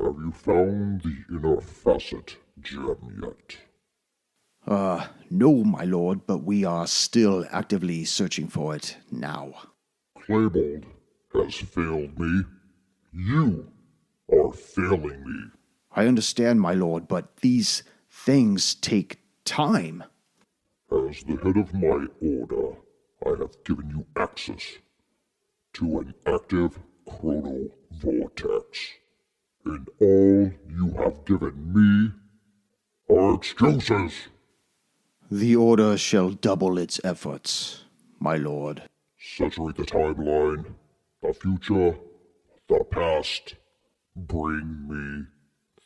Have you found the inner facet gem yet? No, my lord, but we are still actively searching for it now. Claybold has failed me. You are failing me. I understand, my lord, but these things take time. As the head of my order, I have given you access to an active chrono vortex. And all you have given me are excuses. The order shall double its efforts, my lord. Saturate the timeline, the future, the past. Bring me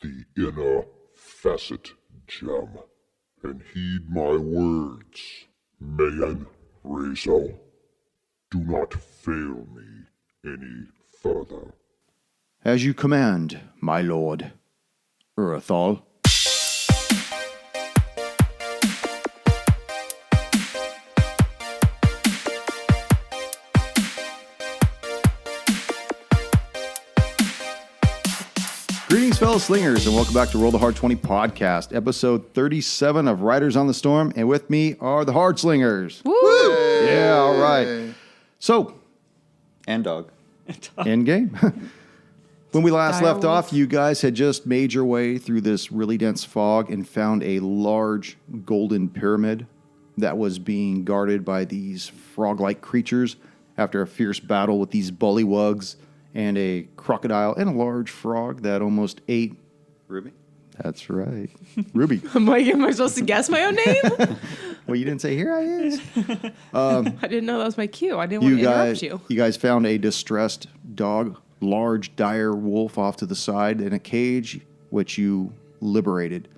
the inner facet gem. And heed my words, Mayan Rezo. Do not fail me any further. As you command, my lord. Urthal. Greetings, fellow slingers, and welcome back to Roll the Hard 20 podcast, episode 37 of Riders on the Storm, and with me are the Hard Slingers. Woo! Yeah, all right. So, And dog. end game. When we last left Direwolf. off, you guys had just made your way through this really dense fog and found a large golden pyramid that was being guarded by these frog-like creatures after a fierce battle with these bullywugs and a crocodile and a large frog that almost ate. Ruby? That's right. Ruby. Am I supposed to guess my own name? Well, you didn't say, here I is. I didn't know that was my cue. I didn't want to interrupt you. You guys found a distressed dog, large, dire wolf off to the side in a cage, which you liberated.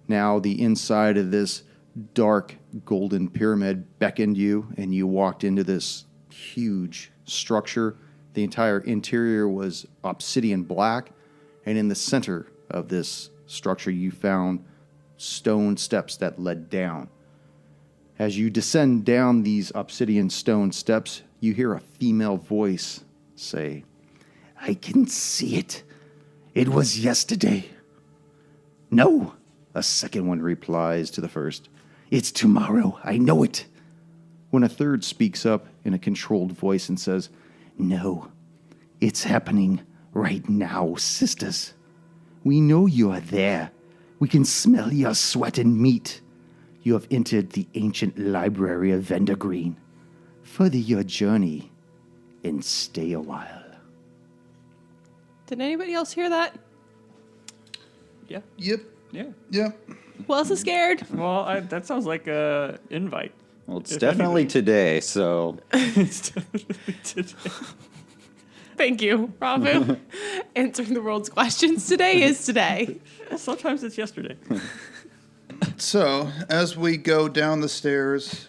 Now the inside of this dark golden pyramid beckoned you, and you walked into this huge structure. The entire interior was obsidian black, and in the center of this structure you found stone steps that led down. As you descend down these obsidian stone steps, you hear a female voice say, "I can see it. It was yesterday." "No," a second one replies to the first. "It's tomorrow. I know it." When a third speaks up in a controlled voice and says, "No, it's happening right now, sisters. We know you are there. We can smell your sweat and meat. You have entered the ancient Library of Vendergrene. Further your journey and stay a while." Did anybody else hear that? Yeah. Yep. Yeah. Yep. Who else is scared? Well, that sounds like a invite. Well, it's If definitely anything. today, so... It's definitely today. Thank you, Ravu. Answering the world's questions. Today is today. Sometimes it's yesterday. So, as we go down the stairs,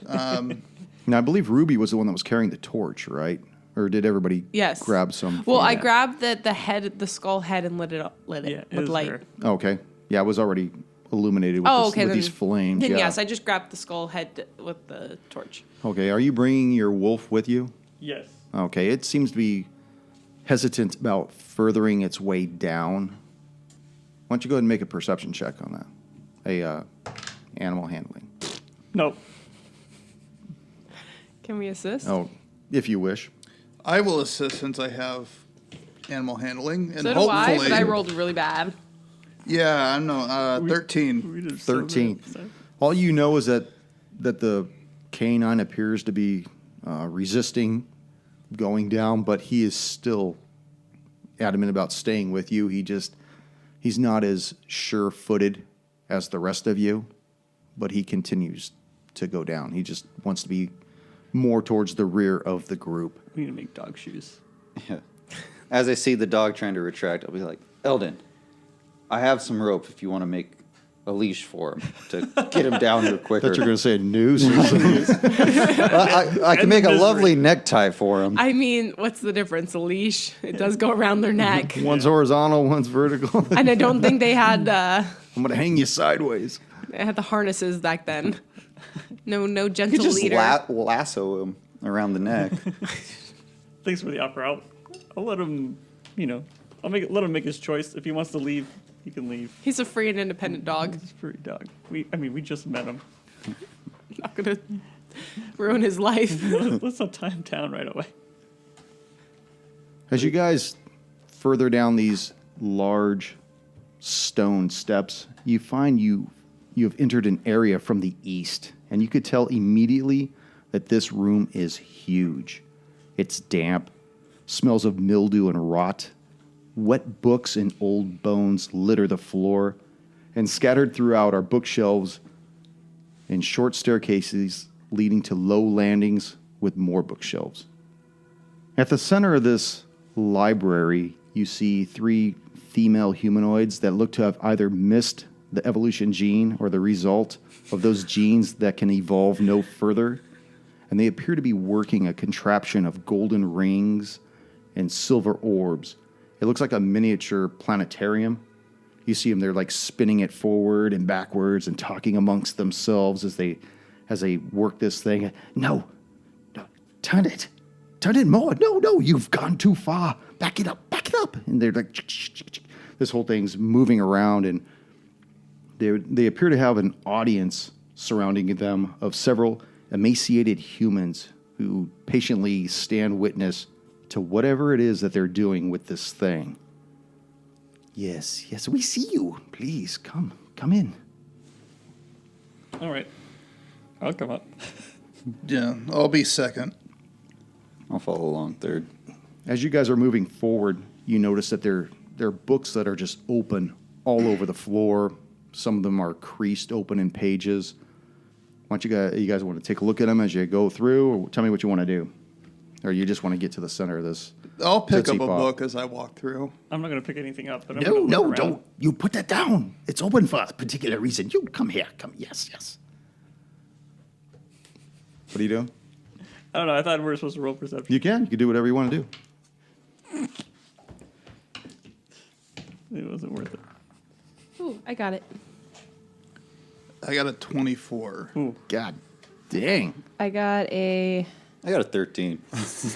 Now, I believe Ruby was the one that was carrying the torch, right? Or did everybody Yes. grab some? Well, from I that? grabbed the skull head and lit it Yeah, it with was light. there. Okay. Yeah, it was already illuminated with, Oh, this, okay. with these flames. Then yeah. yes, I just grabbed the skull head with the torch. Okay, are you bringing your wolf with you? Yes. Okay, it seems to be hesitant about furthering its way down. Why don't you go ahead and make a perception check on that? Animal handling. Nope. Can we assist? Oh, if you wish. I will assist since I have animal handling, and So do I, hopefully, but I rolled really bad. yeah, I know, 13. We did so 13. bad. All you know is that the canine appears to be resisting going down, but he is still adamant about staying with you. He's not as sure-footed as the rest of you, but he continues to go down. He just wants to be more towards the rear of the group. We need to make dog shoes. Yeah. As I see the dog trying to retract, I'll be like, "Eldon, I have some rope if you want to make a leash for him to get him down here quicker." That you're going to say a noose or something. I can make a lovely necktie for him. I mean, what's the difference? A leash, it does go around their neck. One's horizontal, one's vertical. And I don't think they had I'm going to hang you sideways. the harnesses back then. No You gentle could just leader. lasso him around the neck. Thanks for the offer. I'll let him, let him make his choice. If he wants to leave, he can leave. He's a free and independent dog. He's a free dog. We just met him. Not gonna ruin his life. Let's not tie him down right away. As you guys further down these large stone steps, you find you have entered an area from the east, and you could tell immediately that this room is huge. It's damp, smells of mildew and rot. Wet books and old bones litter the floor, and scattered throughout are bookshelves and short staircases leading to low landings with more bookshelves. At the center of this library, you see 3 female humanoids that look to have either missed the evolution gene or the result of those genes that can evolve no further. And they appear to be working a contraption of golden rings and silver orbs. It looks like a miniature planetarium. You see them, they're like spinning it forward and backwards and talking amongst themselves as they work this thing. No, turn it more. No, you've gone too far. Back it up. And they're like, this whole thing's moving around, and they appear to have an audience surrounding them of several emaciated humans who patiently stand witness to whatever it is that they're doing with this thing. Yes, we see you. Please, come in. All right. I'll come up. Yeah, I'll be second. I'll follow along third. As you guys are moving forward, you notice that there are books that are just open all over the floor. Some of them are creased open in pages. Why don't you guys want to take a look at them as you go through, or tell me what you want to do? Or you just want to get to the center of this? I'll pick Tootsie up a Pop. book as I walk through. I'm not going to pick anything up. But I'm No, gonna no, look around. don't. You put that down. It's open for a particular reason. You come here. Come. Yes. What are you doing? I don't know. I thought we were supposed to roll perception. You can do whatever you want to do. It wasn't worth it. Ooh, I got it. I got a 24. Ooh. God dang. I got a I got a 13.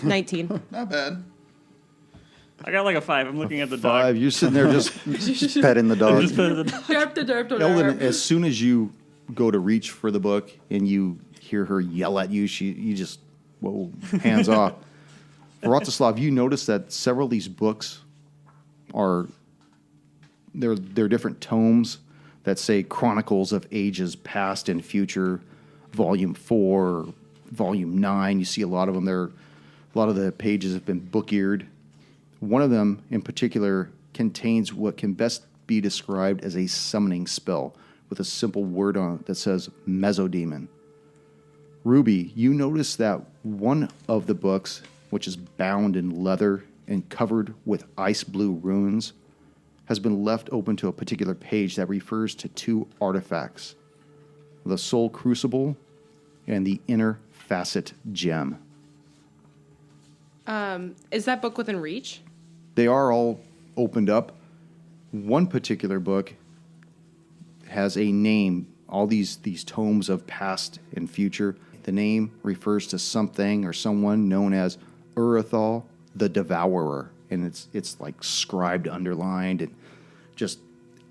19. Not bad. I got like a 5. I'm looking at the 5. dog. You're sitting there just Petting the dog. Just put it in the dog. Eldon, as soon as you go to reach for the book and you hear her yell at you, you just, whoa, hands off. Vratislav, you notice that several of these books they're different tomes that say Chronicles of Ages Past and Future, Volume 4, Volume 9. You see a lot of them. A lot of the pages have been book-eared. One of them, in particular, contains what can best be described as a summoning spell with a simple word on it that says Mesodemon. Ruby, you notice that one of the books, which is bound in leather and covered with ice blue runes, has been left open to a particular page that refers to 2 artifacts, the Soul Crucible and the Inner Facet Gem. Is that book within reach? They are all opened up. One particular book has a name, all these tomes of past and future. The name refers to something or someone known as Urathal the Devourer. And it's like scribed, underlined, and just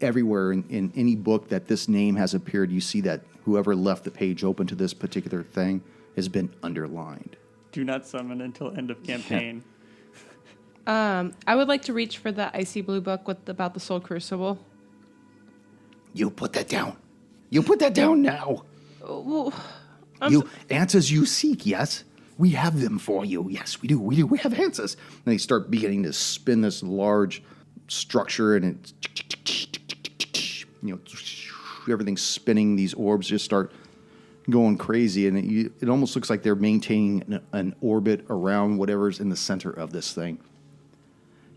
everywhere in any book that this name has appeared, you see that whoever left the page open to this particular thing has been underlined. Do not summon until end of campaign. I would like to reach for the icy blue book about the Soul Crucible. You put that down. You put that down now. Well, Answers you seek, yes? We have them for you. Yes, we do. We have answers. And they start beginning to spin this large structure, and it's, everything's spinning. These orbs just start going crazy, and it almost looks like they're maintaining an orbit around whatever's in the center of this thing.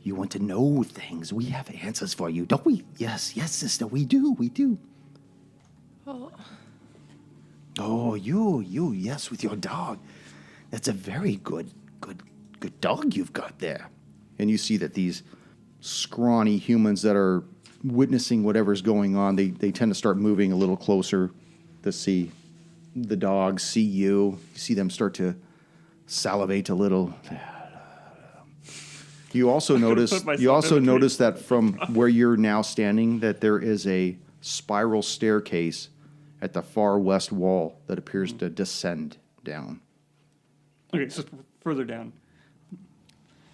You want to know things. We have answers for you, don't we? Yes, sister, we do. Oh, you, yes, with your dog. That's a very good dog you've got there. And you see that these scrawny humans that are witnessing whatever's going on, they tend to start moving a little closer to see the dog, see you. You see them start to salivate a little. You also notice put myself you also in between. notice that from where you're now standing that there is a spiral staircase at the far west wall that appears to descend down. Okay, so further down.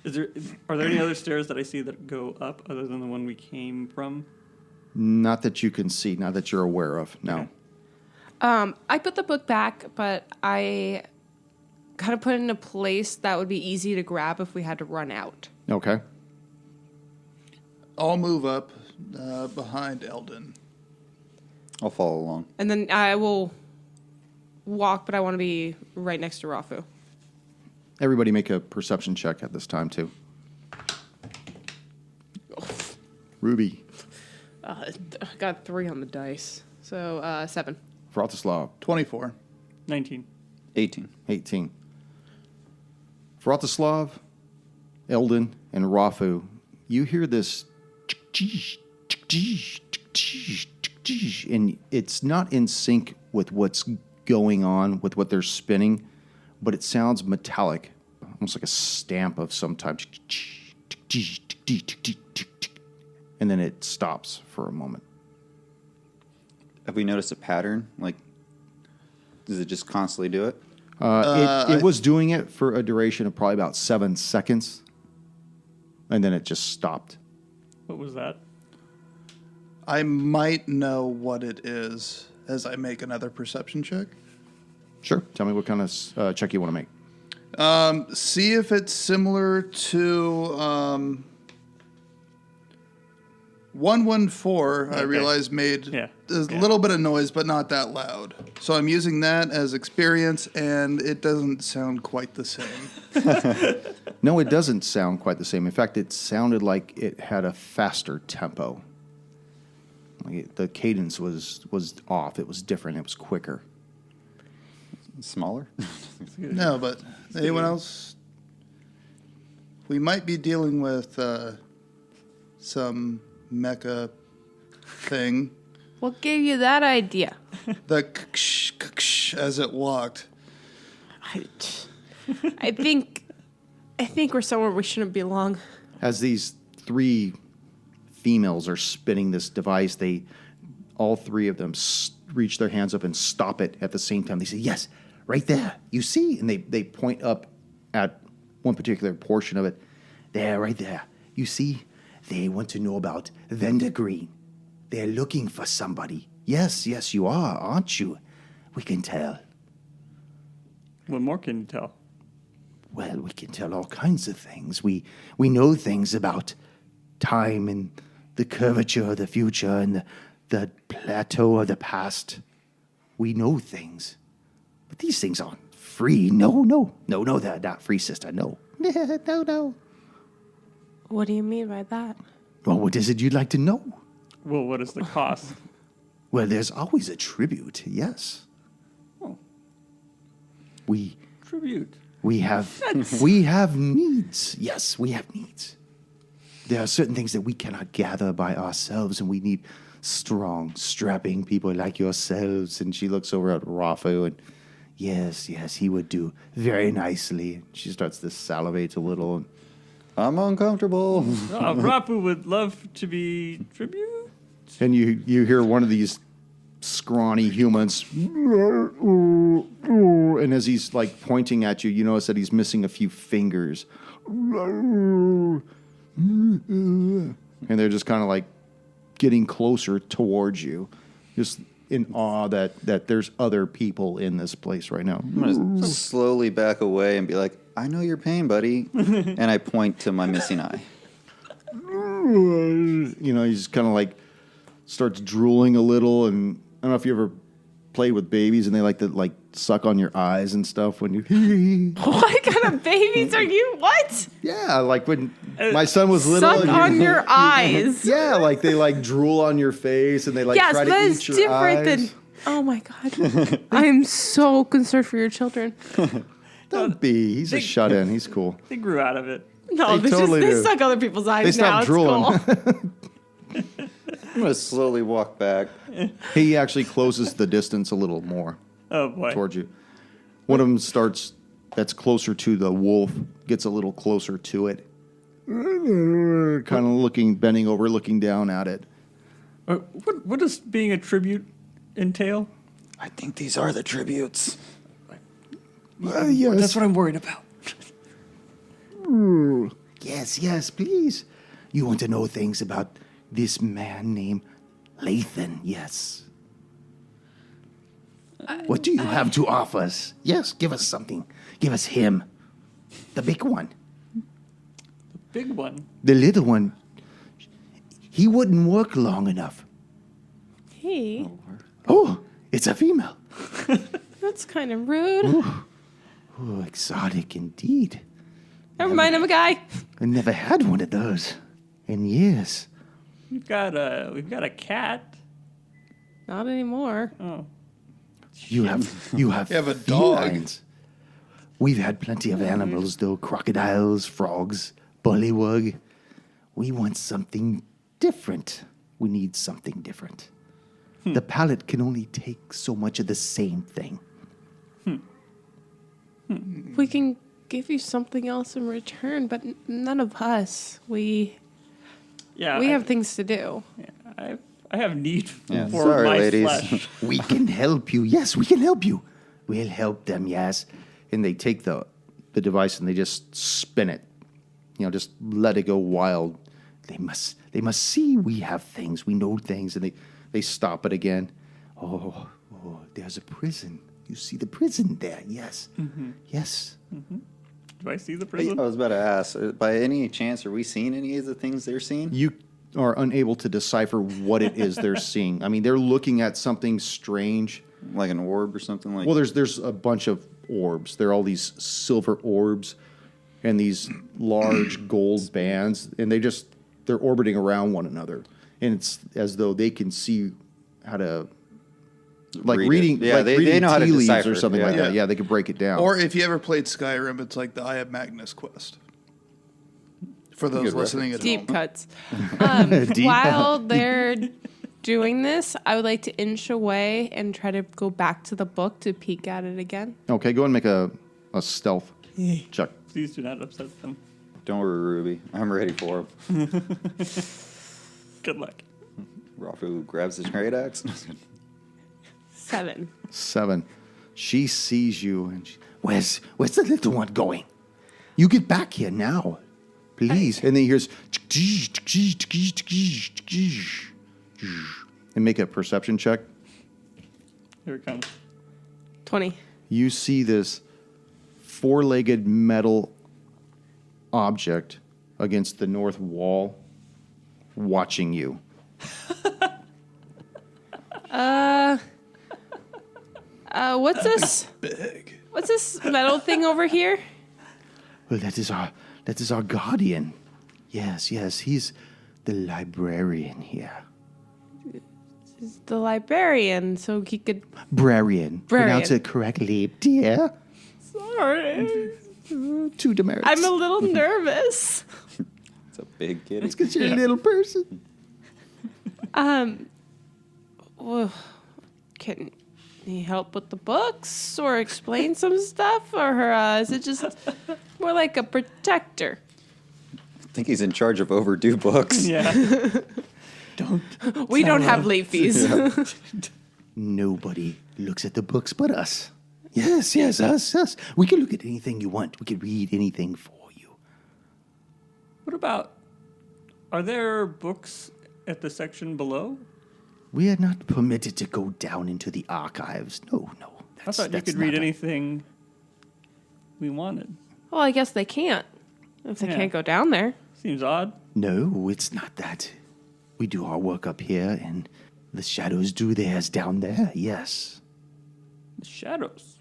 Are there any other stairs that I see that go up other than the one we came from? Not that you can see, not that you're aware of. No. Okay. I put the book back, but I kind of put it in a place that would be easy to grab if we had to run out. Okay. I'll move up behind Eldon. I'll follow along. And then I will walk, but I want to be right next to Rafu. Everybody make a perception check at this time too. Ruby, I got 3 on the dice. So 7. Vratislav, 24. 19. 18. 18. Vratislav, Eldon, and Rafu, you hear this and it's not in sync with what's going on, with what they're spinning, but it sounds metallic, almost like a stamp of some type. And then it stops for a moment. Have we noticed a pattern? Like, does it just constantly do it? It was doing it for a duration of probably about 7 seconds, and then it just stopped. What was that? I might know what it is as I make another perception check. Sure. Tell me what kind of check you want to make. See if it's similar to 114. I Okay. realized made Yeah. a little bit of noise, but not that loud. So I'm using that as experience, and it doesn't sound quite the same. No, it doesn't sound quite the same. In fact, it sounded like it had a faster tempo. Like the cadence was off. It was different. It was quicker. Smaller? No, but anyone else? We might be dealing with some mecha thing. What gave you that idea? The ksh as it walked. I think we're somewhere we shouldn't belong. As these 3 females are spinning this device, all 3 of them reach their hands up and stop it at the same time. They say, "Yes, right there. You see?" And they point up at one particular portion of it. "There, right there. You see? They want to know about Vendergrene. They're looking for somebody. Yes, you are, aren't you? We can tell." What more can you tell? Well, we can tell all kinds of things. We know things about time and the curvature of the future and the plateau of the past. We know things. But these things aren't free. No, they're not free, sister. No. No. What do you mean by that? Well, what is it you'd like to know? Well, what is the cost? Well, there's always a tribute, yes. Oh. We Tribute. have needs. Yes, we have needs. There are certain things that we cannot gather by ourselves, and we need strong, strapping people like yourselves. And she looks over at Rafu, and yes, he would do very nicely. She starts to salivate a little. And I'm uncomfortable. Rapu would love to be tribute. And you hear one of these scrawny humans, and as he's like pointing at you, you notice that he's missing a few fingers. And they're just kind of like getting closer towards you, just in awe that there's other people in this place right now. I'm going to slowly back away and be like, "I know your pain, buddy." And I point to my missing eye. You know, he's kind of like starts drooling a little, and I don't know if you ever played with babies and they like to like suck on your eyes and stuff when you What kind of babies are you? What? yeah, like when my son was little Suck and on your eyes. yeah, like they like drool on your face and they like Yes, try to that eat is your different eyes. than. Oh my god, I am so concerned for your children. Don't be. He's a shut-in. He's cool. They grew out of it. No, They they, totally just, they do. suck other people's eyes They now. stop It's drooling. cool. I'm going to slowly walk back. He actually closes the distance a little more Oh boy. towards you. One of them starts that's closer to the wolf, gets a little closer to it, kind of bending over, looking down at it. What does being a tribute entail? I think these are the tributes. Yes. That's what I'm worried about. Yes, please. You want to know things about this man named Lathan, yes. What do you have to offer us? Yes, give us something. Give us him. The big one. Big one. The little one, he wouldn't work long enough. Hey, Oh, it's a female. that's kind of rude. Oh, exotic indeed. Never mind, I'm a guy. I never had one of those in years. We've got a cat. Not anymore. Oh, You have You have a dog. felines. We've had plenty of animals, though. Crocodiles, frogs, bullywug. We want something different. We need something different. The palate can only take so much of the same thing. We can give you something else in return, but none of us. We yeah. have things to do. I have need Yeah, for sorry, my ladies. flesh. We can help you. Yes, we can help you. We'll help them, yes. And they take the device and they just spin it. Just let it go wild. They must see we have things. We know things. And they stop it again. Oh, there's a prison. You see the prison there, yes. Yes. Do I see the I prison? was about to ask, by any chance, are we seeing any of the things they're seeing? You are unable to decipher what it is they're seeing. I mean, they're looking at something strange. Like an orb or something like Well, there's a bunch of orbs. There are all these silver orbs and these large gold bands, and they're orbiting around one another. And it's as though they can see how to like Read it. reading Yeah, like they reading know how to tea leaves decipher. or something Yeah. like that. Yeah. Yeah, they could break it down. Or if you ever played Skyrim, it's like the Eye of Magnus quest. For those Good listening at Deep home. cuts. While they're doing this, I would like to inch away and try to go back to the book to peek at it again. Okay, go and make a stealth check. Please do not upset them. Don't worry, Ruby. I'm ready for him. Good luck. Rafu grabs his great axe. 7. 7. She sees you and Where's the little one going? You get back here now, please. and then he hears and make a perception check. Here it comes. 20. You see this 4-legged metal object against the north wall watching you. What's this? Big. What's this metal thing over here? Well, that is our guardian. Yes, he's the librarian here. The librarian, so he could. Brarian. Pronounce it correctly, dear. Sorry. Two demerits. I'm a little nervous. It's a big kitty. It's because you're a little person. Well, can he help with the books or explain some stuff? Or is it just more like a protector? I think he's in charge of overdue books. Yeah. We don't have late fees. Nobody looks at the books but us. Yes, us. We can look at anything you want. We can read anything for you. What about? Are there books at the section below? We are not permitted to go down into the archives. No. I thought you could read anything we wanted. Well, I guess they can't. If they Yeah. can't go down there. Seems odd. No, it's not that. We do our work up here, and the shadows do theirs down there. Yes. The shadows.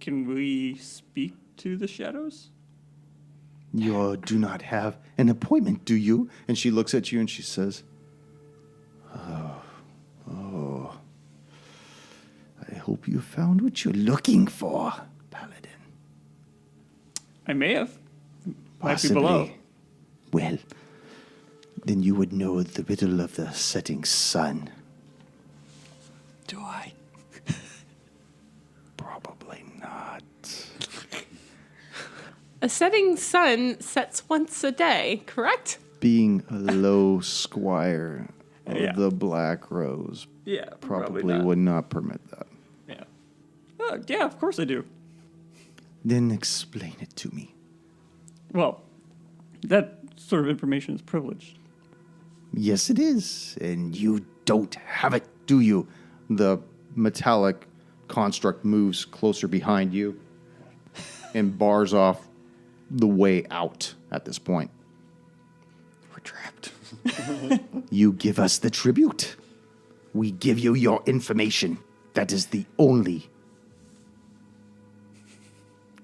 Can we speak to the shadows? You do not have an appointment, do you? And she looks at you and she says, I hope you found what you're looking for, Paladin. I may have. Might be Possibly. below. Well, then you would know the riddle of the setting sun. Do I? Probably not. A setting sun sets once a day, correct? Being a low squire of Yeah. the Black Rose Yeah, probably not. would not permit that. Yeah. Yeah, of course I do. Then explain it to me. Well, that sort of information is privileged. Yes, it is. And you don't have it. Do you? The metallic construct moves closer behind you and bars off the way out at this point. We're trapped. You give us the tribute. We give you your information. That is the only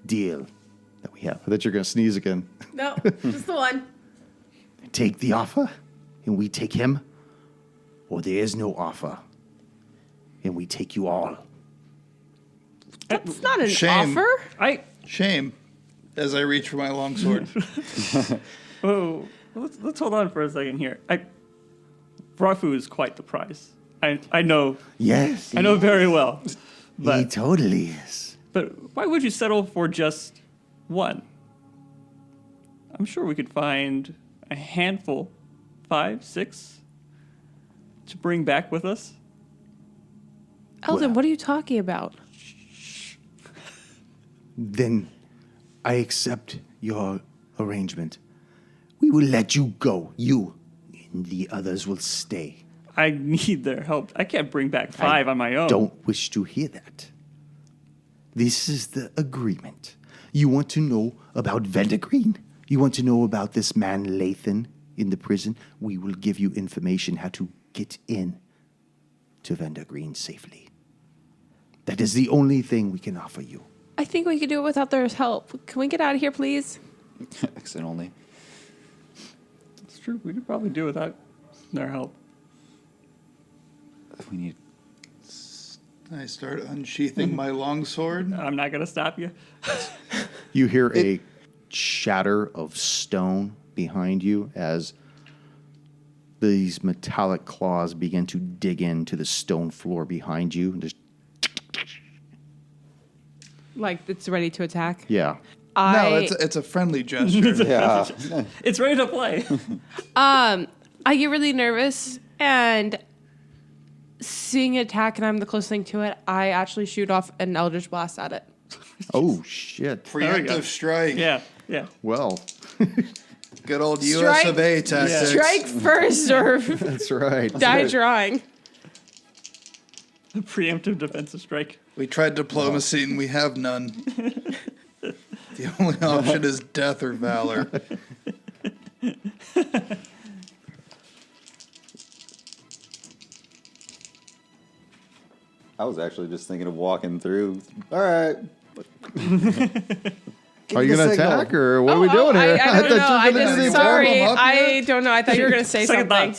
deal that we have. I thought you were going to sneeze again. No, just the one. Take the offer, and we take him, or there is no offer, and we take you all. That's not an Shame. offer. Shame. As I reach for my longsword. Oh, let's hold on for a second here. Rafu is quite the prize. I know. Yes, I know very well. he But totally is. but why would you settle for just one? I'm sure we could find a handful, 5, 6, to bring back with us. Eldon, what are you talking about? Then I accept your arrangement. We will let you go. You and the others will stay. I need their help. I can't bring back 5 on my own. Don't wish to hear that. This is the agreement. You want to know about Vendergrene? You want to know about this man Lathan in the prison? We will give you information how to get in to Vendergrene safely. That is the only thing we can offer you. I think we could do it without their help. Can we get out of here, please? Exit only. It's true. We could probably do without their help. We need. I start unsheathing my longsword. I'm not going to stop you. You hear a shatter of stone behind you as these metallic claws begin to dig into the stone floor behind you. And just, Like it's ready to attack. yeah. No, it's a friendly gesture. Yeah. It's ready to play. I get really nervous and seeing it attack and I'm the closest thing to it, I actually shoot off an Eldritch Blast at it. Oh, shit. we go. Preemptive strike. Yeah. Well, Good old US Strike. of A tactics. Strike first or that's right. die trying. A preemptive defensive strike. We tried diplomacy and we have none. The only option is death or valor. I was actually just thinking of walking through. All right. Are you going to attack or what are we doing I here? don't know. thought you were gonna do the Sorry, warm up I yet? don't know. I thought you were going to say Second something.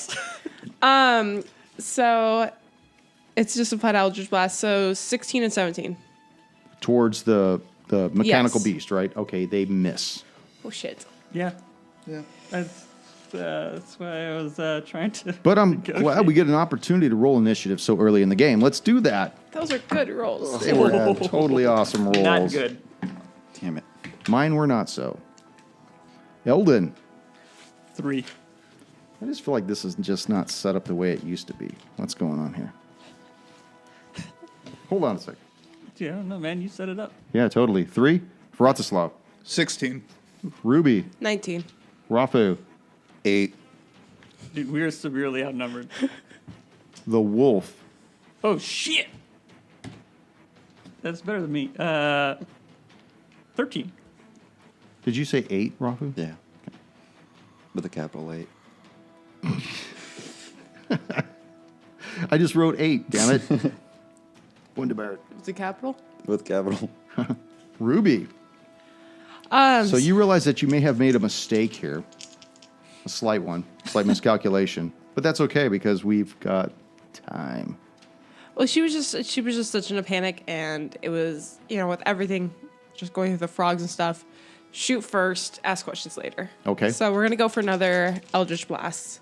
thoughts. So it's just a flat Eldritch Blast. So 16 and 17. Towards the mechanical Yes. beast, right? Okay, they miss. Oh, shit. Yeah. Yeah. That's why I was trying to. But I'm negotiate. glad we get an opportunity to roll initiative so early in the game. Let's do that. Those are good rolls. They were totally awesome rolls. Not good. Damn it. Mine were not so. Eldon, 3. I just feel like this is just not set up the way it used to be. What's going on here? Hold on a second. Yeah, I don't know, man. You set it up. Yeah, totally. 3, Vratislav, 16. Ruby, 19. Rafu, 8. Dude, we are severely outnumbered. the wolf. Oh, shit. That's better than me. 13. Did you say 8, Rafu? Yeah. With a capital 8. I just wrote 8, damn it. Wunderbar. Was it capital? With capital. Ruby. So you realize that you may have made a mistake here. A slight one. Slight miscalculation. But that's okay because we've got time. Well, she was just such in a panic, and it was, with everything just going through the frogs and stuff. Shoot first, ask questions later. Okay. So we're gonna go for another Eldritch Blast.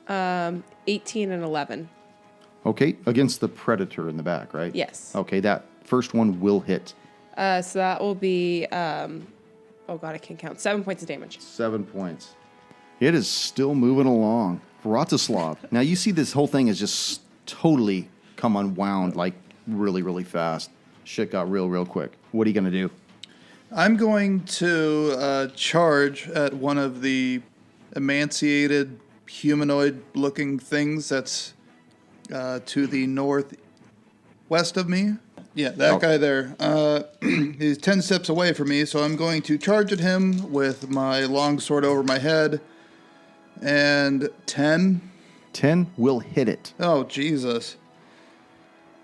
18 and 11. Okay, against the predator in the back, right? Yes. Okay, that first one will hit. So that will be Oh god, I can't count. 7 points of damage. 7 points. It is still moving along. Vratislav. Now you see this whole thing has just totally come unwound like really, really fast. Shit got real quick. What are you going to do? I'm going to charge at one of the emaciated humanoid-looking things that's to the northwest of me. Yeah, that guy there. He's 10 steps away from me, so I'm going to charge at him with my long sword over my head. And 10. 10 will hit it. Oh, Jesus.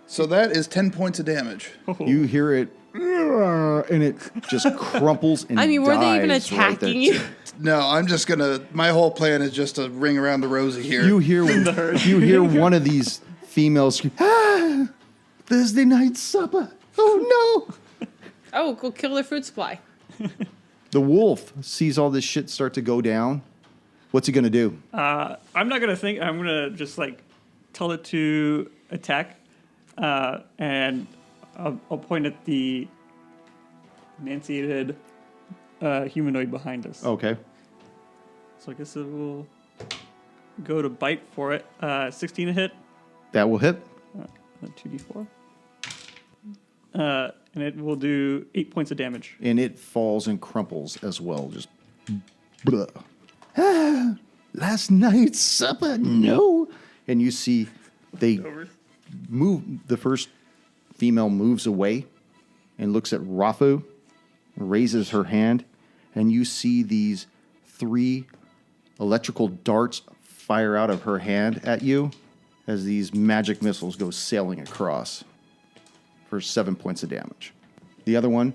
So that is 10 points of damage. You hear it, and it just crumples and I mean, were they even dies right there. attacking you? No, I'm just going to... My whole plan is just to ring around the rosy here. You hear one of these females scream, "Ah! Thursday night supper! Oh no!" Oh, go kill their food supply. The wolf sees all this shit start to go down. What's he gonna do? I'm not gonna think. I'm gonna just like tell it to attack, and I'll point at the emaciated humanoid behind us. Okay. So I guess it will go to bite for it. 16 a hit, That will hit. 2d4, and it will do 8 points of damage. And it falls and crumples as well. Just blah. Ah, last night's supper, no. And you see they move. The first female moves away and looks at Rafu, raises her hand, and you see these 3 electrical darts fire out of her hand at you as these magic missiles go sailing across for 7 points of damage. The other one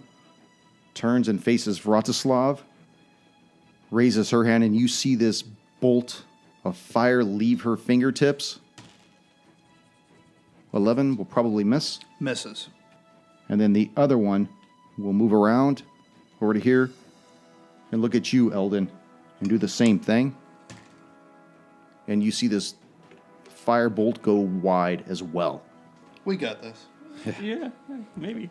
turns and faces Vratislav, raises her hand, and you see this bolt of fire leave her fingertips. 11 will probably miss. Misses. And then the other one will move around over to here and look at you, Eldon, and do the same thing. And you see this fire bolt go wide as well. We got this. Yeah, maybe.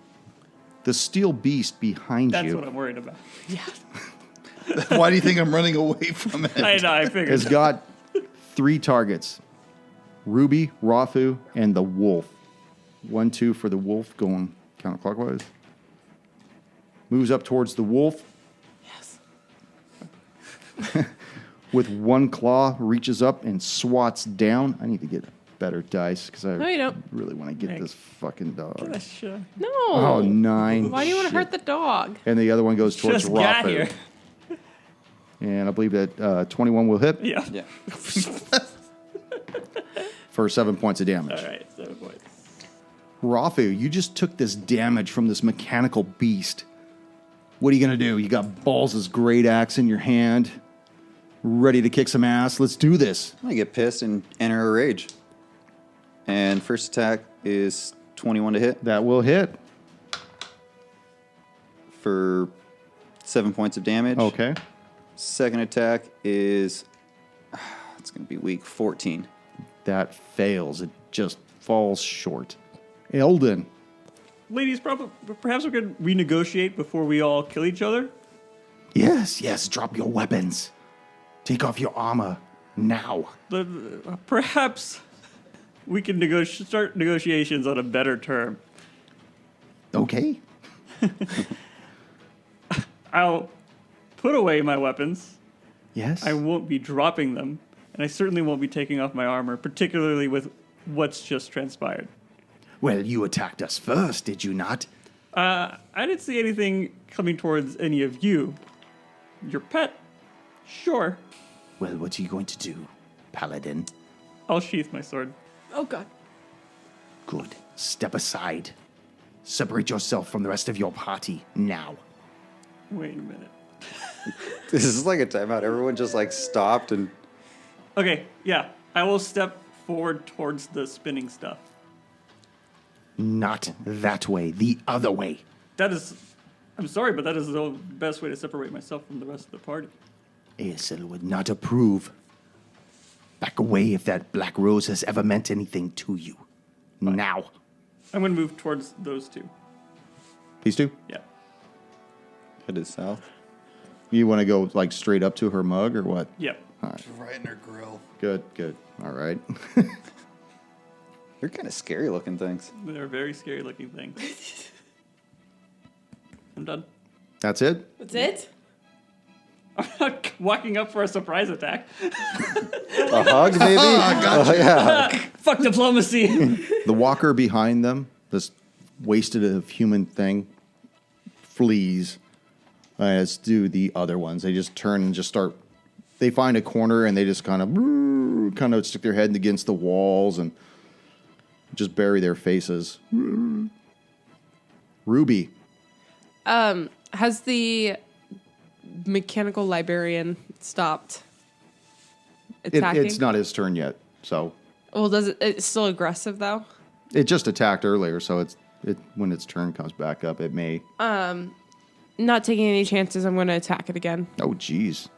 The steel beast behind That's you what I'm worried about. Why do you think I'm running away from it? I know. I figured. has got 3 targets. Ruby, Rafu, and the wolf. 1, 2 for the wolf going counterclockwise. Moves up towards the wolf. Yes. With 1 claw, reaches up and swats down. I need to get better dice because I No, you don't. really want to get Thanks. this fucking dog. Gosh, No. Oh, 9. Why do you want to Shit. hurt the dog? And the other one goes towards just got Rafu. here. And I believe that 21 will hit Yeah. Yeah. for 7 points of damage. All right. 7 points. Rafu, you just took this damage from this mechanical beast. What are you going to do? You got Balls' great axe in your hand, ready to kick some ass. Let's do this. I get pissed and enter a rage. And first attack is 21 to hit That will hit. for 7 points of damage. Okay. Second attack is, it's going to be weak, 14. That fails. It just falls short. Eldon. Ladies, perhaps we could renegotiate before we all kill each other. Yes, drop your weapons. Take off your armor now. Perhaps we can start negotiations on a better term. Okay. I'll put away my weapons. Yes. I won't be dropping them, and I certainly won't be taking off my armor, particularly with what's just transpired. Well, you attacked us first, did you not? I didn't see anything coming towards any of you. Your pet? Sure. Well, what are you going to do, Paladin? I'll sheath my sword. Oh god. Good. Step aside. Separate yourself from the rest of your party now. Wait a minute. This is like a timeout. Everyone just like stopped and Okay, yeah. I will step forward towards the spinning stuff. Not that way, the other way. That is... I'm sorry, but that is the best way to separate myself from the rest of the party. ASL would not approve. Back away if that black rose has ever meant anything to you. Now. I'm going to move towards those two. These two? Yeah. headed south. You want to go like straight up to her mug or what? Yep. Right in her grill. Good. All right. They're kind of scary looking things. They're very scary looking things. I'm done. That's it? That's it? I'm not walking up for a surprise attack. A hug, maybe? Oh, yeah. Fuck diplomacy. The walker behind them, this wasted of human thing, flees, as do the other ones. They just turn and just start. They find a corner and they just kind of stick their head against the walls and just bury their faces. Ruby. Has the mechanical librarian stopped attacking? It's not his turn yet, so Well, it's still aggressive though? it just attacked earlier. So when its turn comes back up, it may. Not taking any chances. I'm going to attack it again. Oh, jeez.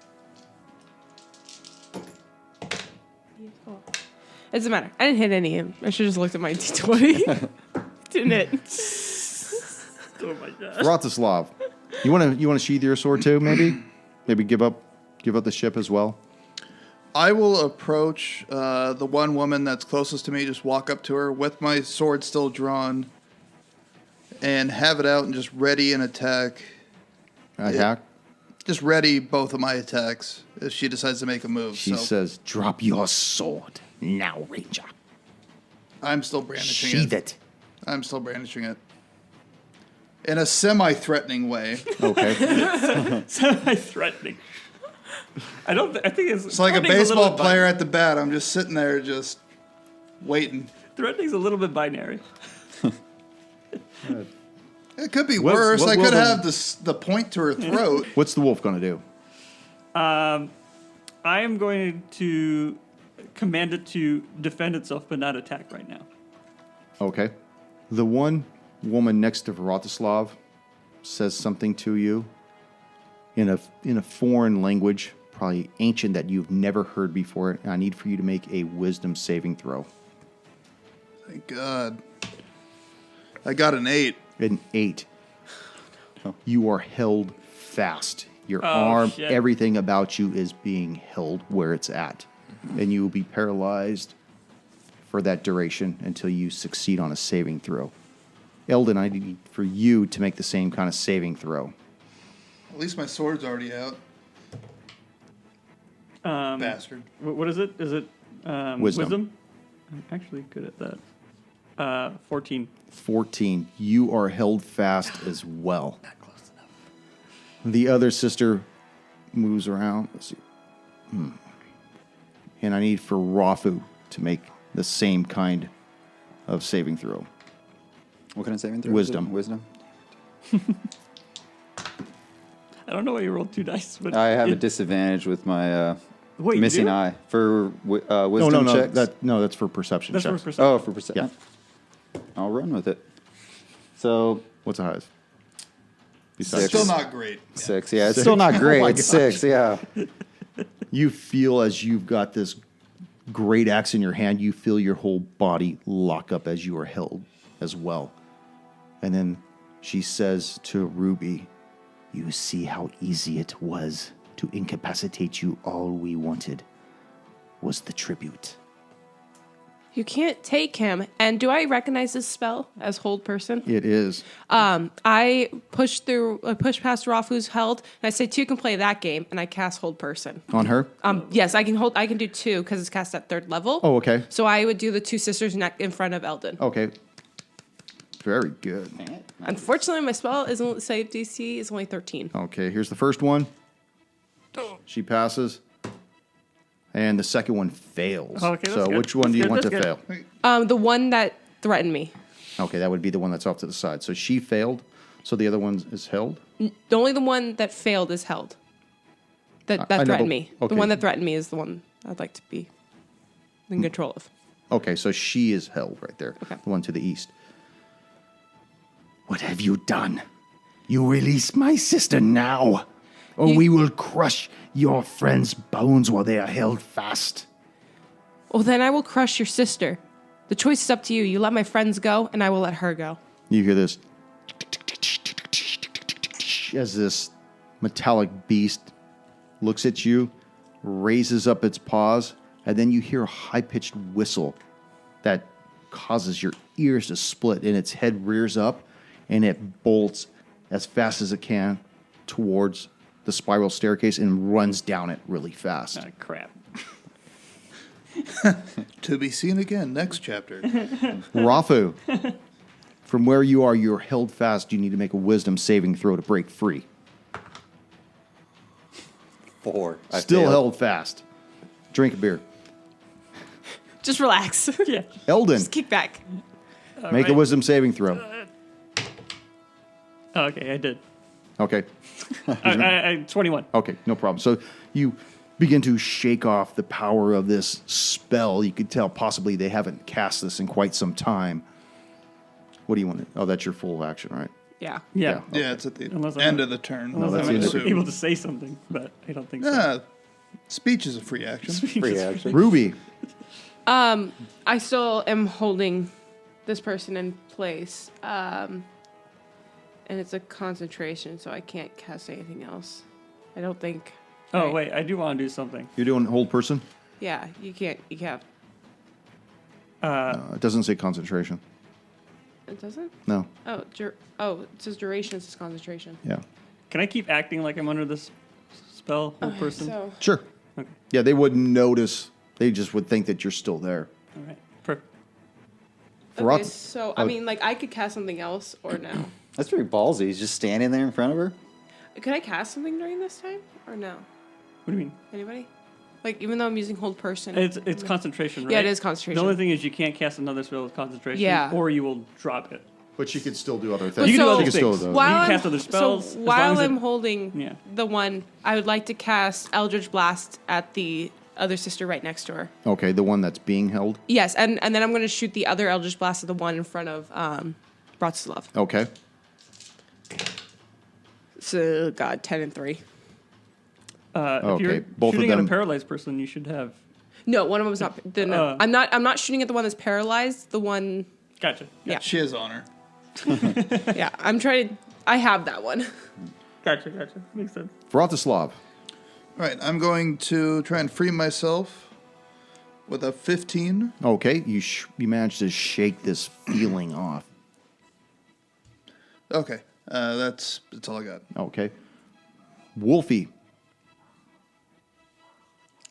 It doesn't matter. I didn't hit any of them. I should have just looked at my D20. Didn't hit. Oh my god. Vratislav, you want to sheathe your sword too? Maybe give up the ship as well. I will approach the one woman that's closest to me, just walk up to her with my sword still drawn, and have it out and just ready an attack. Attack. Just ready both of my attacks if she decides to make a move. She says, Drop your sword now, Ranger. I'm still brandishing Sheath it. it. I'm still brandishing it. In a semi-threatening way. "Okay." Semi-threatening. I think it's. It's like a threatening's baseball little bit player at the bat. I'm just sitting there just waiting. Threatening's a little bit binary. It could be What- worse. what I will could the- have the point to her throat. What's the wolf going to do? I am going to command it to defend itself, but not attack right now. Okay. The one woman next to Vratislav says something to you in a foreign language, probably ancient that you've never heard before. And I need for you to make a wisdom saving throw. Thank God. I got an 8. An 8. You are held fast. Your Oh, arm, shit. everything about you is being held where it's at. And you will be paralyzed for that duration until you succeed on a saving throw. Eldon, I need for you to make the same kind of saving throw. At least my sword's already out. Bastard. What is it? Is it Wisdom. I'm actually good at that. 14. 14. You are held fast as well. Not close enough. The other sister moves around. Let's see. And I need for Rafu to make the same kind of saving throw. What kind of saving throw? Wisdom. Wisdom. I don't know why you rolled 2 dice, but I have a disadvantage with my Wait, you missing do? eye for wisdom checks. That's for perception That's for checks. perception. Oh, for percent. Yeah. I'll run with it. So What's the highest? Six. Still not great. 6. Yeah, it's still not great. Oh my It's 6. Yeah. You feel as you've got this great axe in your hand, you feel your whole body lock up as you are held as well. And then she says to Ruby, You see how easy it was to incapacitate you. All we wanted was the tribute. You can't take him. And do I recognize this spell as hold person? it is. I push past Rafu's held, and I say 2 can play that game, and I cast hold person. On her? Yes, I can do 2 because it's cast at 3rd level. Oh, okay. So I would do the 2 sisters in front of Eldon. Okay. Very good. Unfortunately, my spell isn't save DC is only 13. Okay, here's the first one. She passes. And the second one fails. Okay, that's so good. which one do you That's want good, to that's fail? The one that threatened me. Okay, that would be the one that's off to the side. So she failed. So the other one is held. Only the one that failed is held. That I know, threatened but- me. okay. The one that threatened me is the one I'd like to be in control of. Okay, so she is held right there. Okay. The one to the east. What have you done? You release my sister now, or we will crush your friends' bones while they are held fast. Well, then I will crush your sister. The choice is up to you. You let my friends go, and I will let her go. You hear this as this metallic beast looks at you, raises up its paws, and then you hear a high-pitched whistle that causes your ears to split, and its head rears up, and it bolts as fast as it can towards the spiral staircase and runs down it really fast. Ah, crap. To be seen again next chapter. Rafu, from where you are, you're held fast. You need to make a wisdom saving throw to break free. 4. I Still failed. held fast. Drink a beer. Just relax. Yeah. Eldon, Just kick back. make a right. wisdom saving throw. Okay, I did. Okay. I 21. Okay, no problem. So you begin to shake off the power of this spell. You could tell possibly they haven't cast this in quite some time. What do you want to... Oh, that's your full action, right? Yeah. Yeah. Yeah, it's at the Unless I'm- end of the turn. Unless that's I'm the end of able to say something, but I don't think so. Yeah, speech is a free action. Free action. Ruby. I still am holding this person in place. And it's a concentration, so I can't cast anything else. I don't think. Oh, right? wait, I do want to do something. You're doing hold person? Yeah, you can't. You can't. It doesn't say concentration. It doesn't? No. Oh, it says duration, it says concentration. Yeah. Can I keep acting like I'm under this spell, whole person? So, Sure. Okay. Yeah, they wouldn't notice. They just would think that you're still there. All right. Perfect. Farat- okay, so I mean, like, I could cast something else or no. That's pretty ballsy. He's just standing there in front of her. Could I cast something during this time or no? What do you mean? Anybody? Like, even though I'm using hold person. It's concentration, right? Yeah, it is concentration. The only thing is you can't cast another spell with concentration, Yeah. or you will drop it. But you could still do other But things. You can do so- other You can still things. do those. You While can I'm, cast other spells. so as while long as I'm it- holding Yeah. the one, I would like to cast Eldritch Blast at the other sister right next to her. Okay, the one that's being held. Yes, and then I'm going to shoot the other Eldritch Blast at the one in front of Bratislav. Okay. So, God, 10 and 3. If Okay, you're both of shooting at them- a paralyzed person, you should have. No, one of them is not. No, I'm not shooting at the one that's paralyzed. The one, Gotcha. yeah, She is on her. yeah. I'm trying to. I have that one. Gotcha. Makes sense. Vratislav. All right, I'm going to try and free myself with a 15. Okay, you managed to shake this feeling off. Okay, that's all I got. Okay. Wolfie.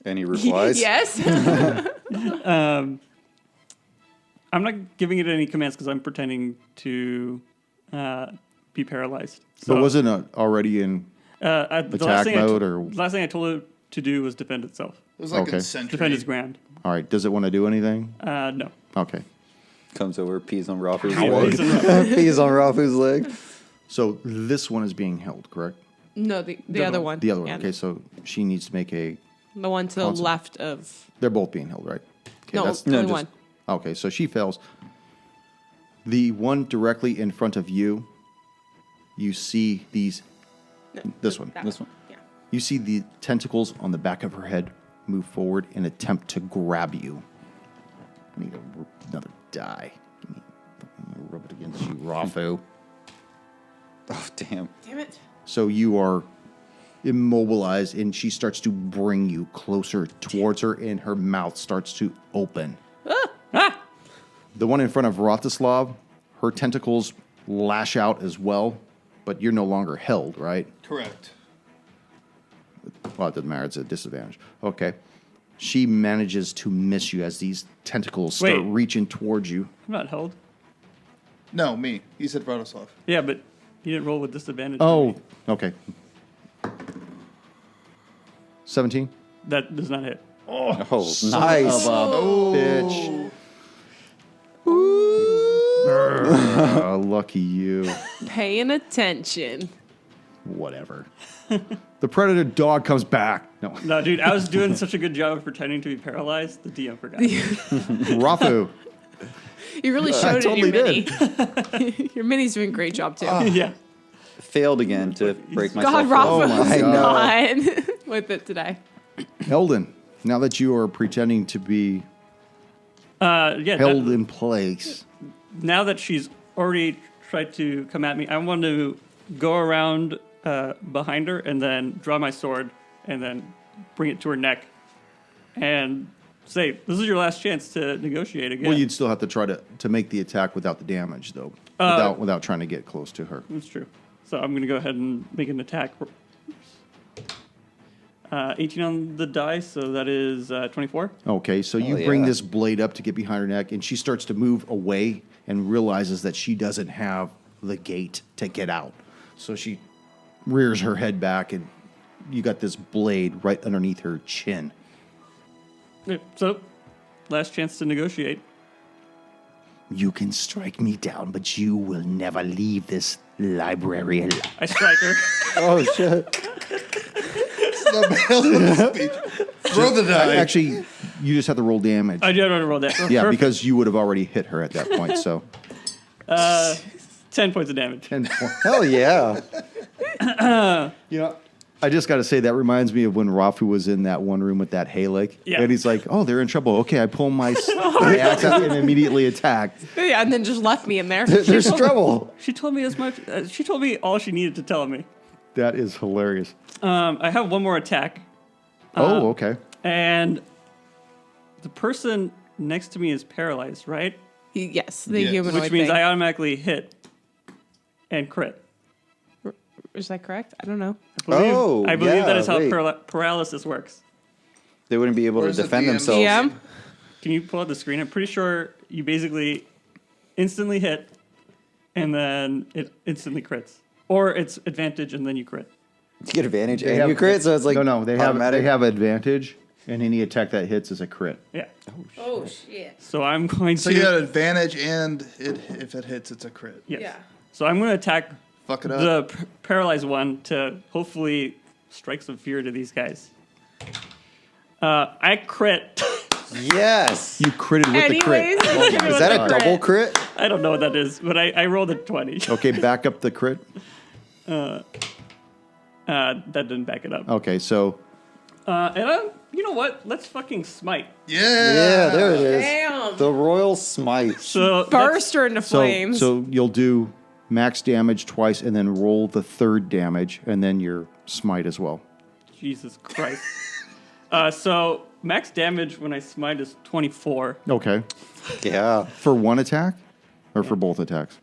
Any replies? Yes. I'm not giving it any commands because I'm pretending to be paralyzed. So was it already in... the attack mode, or- last thing I told it to do was defend itself, It was like Okay. in Sentry. defend its ground. All right, does it want to do anything? No. Okay. Comes over, pees on Rafu's Yeah, leg. he's in- Pees on Rafu's leg. So this one is being held, correct? No, the other one. The other one. Yeah, Okay, so she needs to make a... the one to the left of. They're both being held, right? Okay, No, that's... only just- one. Okay, so she fails. The one directly in front of you, you see these... This one. That This one. Yeah. You see the tentacles on the back of her head move forward and attempt to grab you. I need another die. Give me, I'm gonna rub it against you, Rafu. Oh, damn. Damn it. So you are immobilized, and she starts to bring you closer towards her, and her mouth starts to open. The one in front of Vratislav, her tentacles lash out as well, but you're no longer held, right? Correct. Well, it doesn't matter. It's a disadvantage. Okay. She manages to miss you as these tentacles start Wait. reaching towards you. I'm not held. No, me. He said Vratislav. Yeah, but you didn't roll with disadvantage. Oh, okay. 17? That does not hit. Oh, nice. Bitch. Lucky you. Paying attention. Whatever. The predator dog comes back. No. No, dude, I was doing such a good job of pretending to be paralyzed. The DM forgot. Rafu. You really showed it in your totally mini. Your mini's doing a great job too. Yeah. Failed again to break myself. God, up. Rafa my was God. not with it today. Eldon, now that you are pretending to be Yeah. held in place. Now that she's already tried to come at me, I want to go around behind her and then draw my sword and then bring it to her neck and say, "This is your last chance to negotiate again." Well, you'd still have to try to make the attack without the damage, though, without trying to get close to her. That's true. So I'm going to go ahead and make an attack. 18 on the die, so that is 24. Okay, so you bring this blade up to get behind her neck, and she starts to move away and realizes that she doesn't have the gate to get out. So she rears her head back, and you got this blade right underneath her chin. Yeah, so, last chance to negotiate. You can strike me down, but you will never leave this library alive. I strike her. Oh, shit. Throw the die. Actually, you just have to roll damage. I don't want to roll that. Yeah, Perfect. because you would have already hit her at that point, so 10 points of damage. 10 points. Hell yeah. You know, I just got to say, that reminds me of when Rafu was in that one room with that Halek. Yeah. And he's like, oh, they're in trouble. Okay, I pull my axe out and immediately attack. Yeah, and then just left me in there. There's trouble. She told me as much. She told me all she needed to tell me. That is hilarious. I have one more attack, Oh, okay. and the person next to me is paralyzed, right? Yes, the Yes. humanoid Which means thing. I automatically hit and crit. Is that correct? I don't know. I believe that is how wait. paralysis works. They wouldn't be able Where's to the defend DM? themselves. DM? Can you pull out the screen? I'm pretty sure you basically instantly hit, and then it instantly crits. Or it's advantage, and then you crit. You get advantage They and have- you crit, so it's like no, they automatic. have advantage, and any attack that hits is a crit. Yeah. Oh, shit. So I'm going So to... you got advantage, and if it hits, it's a crit. Yes. Yeah. So I'm going to attack Fuck it up. the paralyzed one to hopefully strike some fear to these guys. I crit. Yes. You critted with the Anyways, crit. Is that a double crit? I don't know what that is, but I rolled a 20. Okay, back up the crit. That didn't back it up. Okay, so You know what? Let's fucking smite. Yeah. Yeah, there it is. Damn. The Royal Smite. So Burst her into so flames. so you'll do max damage twice, and then roll the third damage, and then your smite as well. Jesus Christ. So max damage when I smite is 24. Okay, Yeah. for one attack, or for both attacks.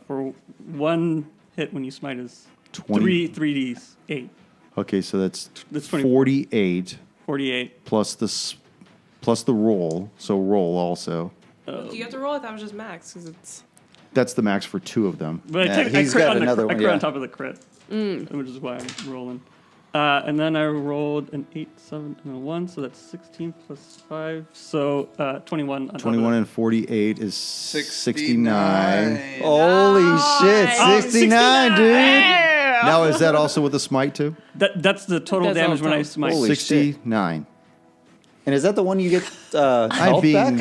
For one hit when you smite is 20. 3d 8. Okay, so that's That's 20. 48 48. plus the roll. So roll also. Do you have to roll it? That was just max, because it's... That's the max for two of them. But Yeah, I he's crit got on another I one, crit on yeah. top of the crit, which is why I'm rolling. And then I rolled an 8, 7, and a 1, so that's 16 plus 5, so 21 on top of 21 that. and 48 is 69. Holy shit. Oh, 69, dude. Now, is that also with the smite too? That's the total That's all damage when I total. smite. Holy 69. And is that the one you get I'm health back?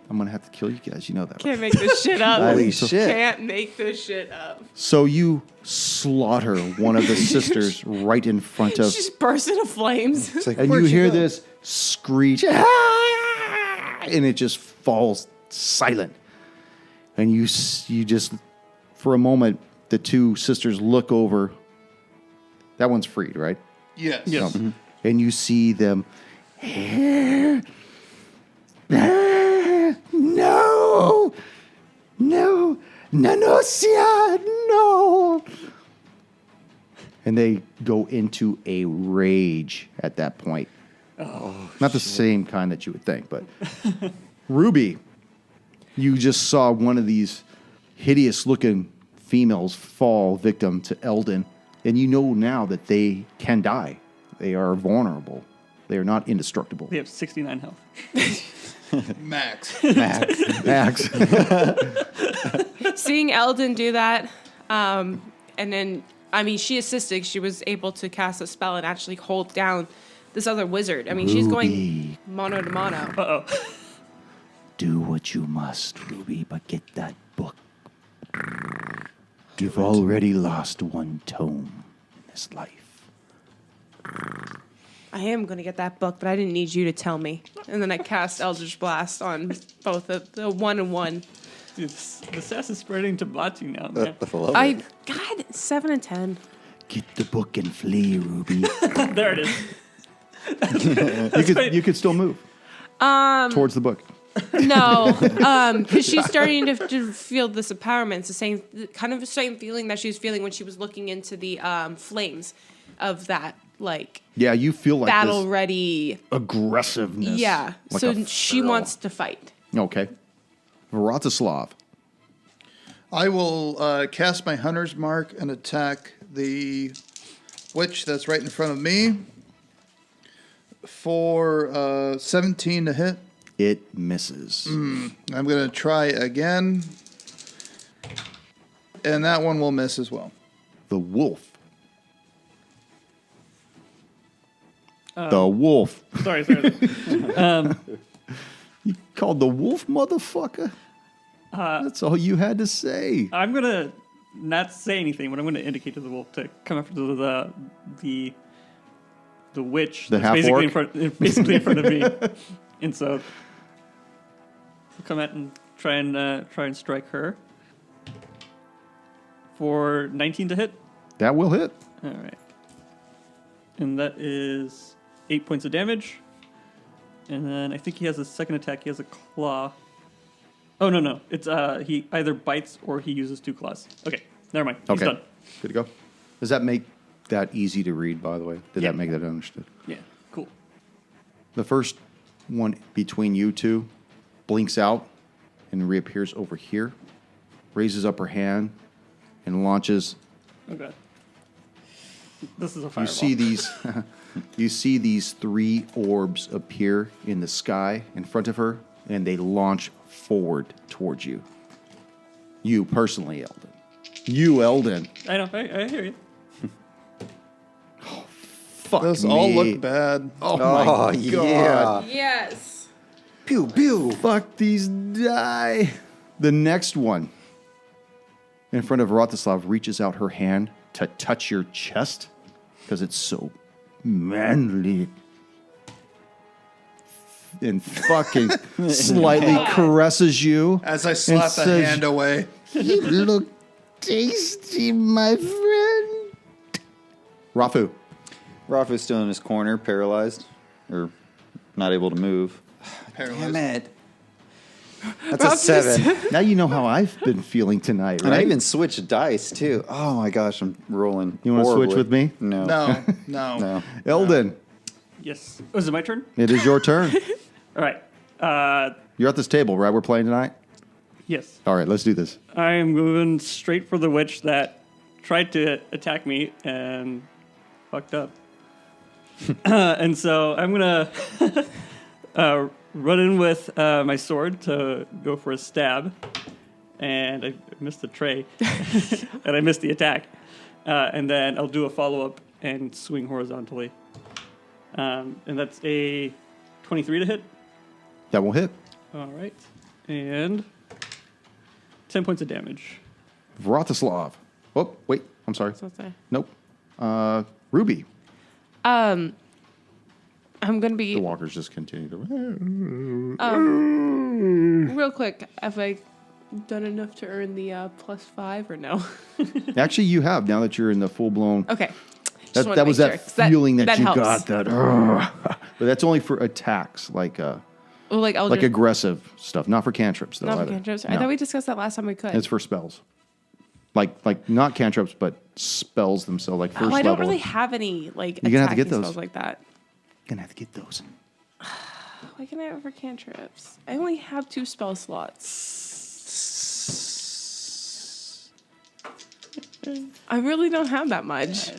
I'm going to have to kill you guys. You know that. Can't make this shit up. Holy shit. Can't make this shit up. So you slaughter one of the sisters right in front of, She just burst into flames. It's like, and you where'd she hear go? this screech, "Ah!" and it just falls silent. And you just, for a moment, the two sisters look over. That one's freed, right? Yes. Yes. And you see them. No, no, Nanosia, no. And they go into a rage at that point. Not the same kind that you would think, but Ruby, you just saw one of these hideous-looking females fall victim to Eldon, and you know now that they can die. They are vulnerable. They are not indestructible. They have 69 health. Max. Max. Seeing Eldon do that, and then, I mean, she assisted. She was able to cast a spell and actually hold down this other wizard. I mean, she's going Ruby, mono to mono. Uh-oh. do what you must, Ruby, but get that book. You've already lost one tome in this life. I am going to get that book, but I didn't need you to tell me. And then I cast Eldritch Blast on both the 1 and 1. Dude, the sass is spreading to Batu now, man. I love I it. God, 7 and 10. Get the book and flee, Ruby. There it is. You could still move towards the book. No, because she's starting to feel this empowerment. It's the same kind of the same feeling that she was feeling when she was looking into the flames of that Yeah, you feel like battle this ready. aggressiveness. Yeah, like so a she feral. wants to fight. Okay. Vratislav. I will cast my hunter's mark and attack the witch that's right in front of me for 17 to hit. It misses. I'm going to try again. And that one will miss as well. The wolf. The wolf. Sorry. You called the wolf, motherfucker? That's all you had to say. I'm gonna not say anything, but I'm gonna indicate to the wolf to come after the witch. The that's basically half-orc? basically in front of me, and so we'll come out and try and strike her for 19 to hit. That will hit. All right, and that is 8 points of damage. And then I think he has a second attack. He has a claw. Oh no! It's he either bites or he uses 2 claws. Okay, never mind. He's Okay. done. Good to go. Does that make that easy to read, by the way? Did Yeah. that make that understood? Yeah, cool. The first one between you two blinks out and reappears over here, raises up her hand, and launches. Okay. This is a fireball. You see these 3 orbs appear in the sky in front of her, and they launch forward towards you. You personally, Eldon. You, Eldon. I know. I hear you. Fuck Those me. all look bad. Oh my god. yeah. Yes. Pew, pew. Fuck these die. The next one in front of Vratislav reaches out her hand to touch your chest because it's so manly. And fucking slightly caresses you. As I slap and the says, hand away. You look tasty, my friend. Rafu. Rafu's still in his corner, paralyzed, or not able to move. Paralyzed. Damn it. That's a 7. Now you know how I've been feeling tonight, And I right? even switched dice, too. Oh, my gosh, I'm rolling. You wanna switch horribly. with me? No. No. No. Eldon, Yes. Oh, is it my turn? it is your turn. All right. You're at this table, right? We're playing tonight? Yes. All right, let's do this. I am moving straight for the witch that tried to attack me and fucked up. And so I'm gonna run in with my sword to go for a stab, and I missed the tray, and I missed the attack, and then I'll do a follow up and swing horizontally, and that's a 23 to hit. That will hit. All right, and 10 points of damage. Vratislav. Oh, wait. I'm sorry. What's that? Nope. Ruby. I'm gonna be The walkers just continue to. real quick. Have I done enough to earn the +5 or no? Actually, you have now that you're in the full blown. Okay. Just wanted That to was make that sure, 'cause feeling that you helps. got. That. But that's only for attacks, like Well, like like aggressive stuff, not for cantrips though. not for either. cantrips. I No. thought we discussed that last time we could. It's for spells. Like not cantrips, but spells themselves, like first I don't level. really have any like You're gonna have to get attacking those. spells like that. Gonna have to get those. Why can I have it for cantrips? I only have 2 spell slots. I really don't have that much. All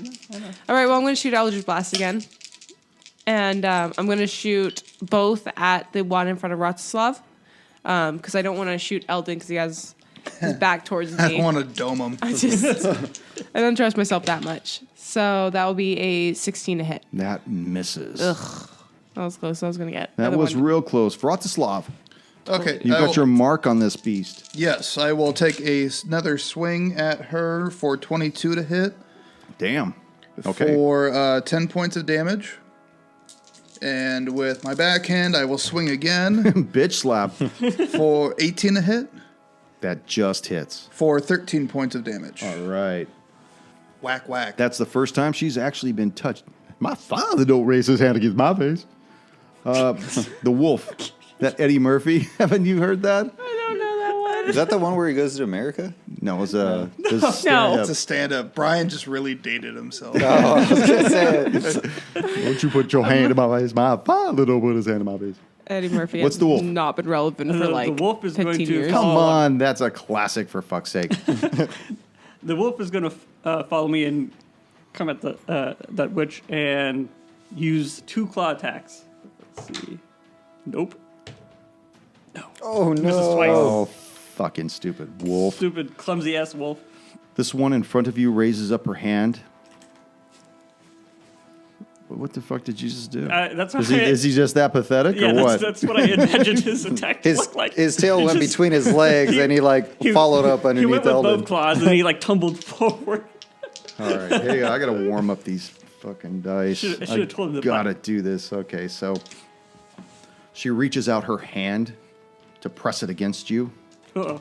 right, well, I'm going to shoot Eldritch Blast again. And I'm going to shoot both at the one in front of Vratislav. Because I don't want to shoot Eldon because he has his back towards me. I don't want to dome him. I don't trust myself that much. So that will be a 16 to hit. That misses. Ugh. That was close. I was going to get That another was one. real close. Vratislav, Okay. you I got will- your mark on this beast. Yes, I will take another swing at her for 22 to hit Damn. Okay. for 10 points of damage. And with my backhand, I will swing again Bitch slap. for 18 to hit That just hits. for 13 points of damage. All right. Whack, whack. That's the first time she's actually been touched. My father don't raise his hand against my face. The wolf. That Eddie Murphy. Haven't you heard that? I don't know that one. Is that the one where he goes to America? No, it was a... No. It's a stand-up. Brian just really dated himself. Don't you put your hand in my face. My father don't put his hand in my face. Eddie Murphy What's has the wolf? not been relevant for like the wolf is 15 going to years. Come on, that's a classic for fuck's sake. The wolf is going to follow me and come at the that witch and use 2 claw attacks. Let's see. Nope. Oh, Misses no. twice. Oh, fucking stupid wolf. Stupid, clumsy ass wolf. This one in front of you raises up her hand. What the fuck did you just do? That's Is he just that pathetic yeah, or what? that's what I imagined his attack to look like. His tail He went just- between his legs, and he followed up He underneath went with Eldon. both claws and he tumbled forward. All right, hey, I gotta warm up these fucking dice. I should've told him to Gotta do this. Okay, so she reaches out her hand to press it against you. Uh-oh.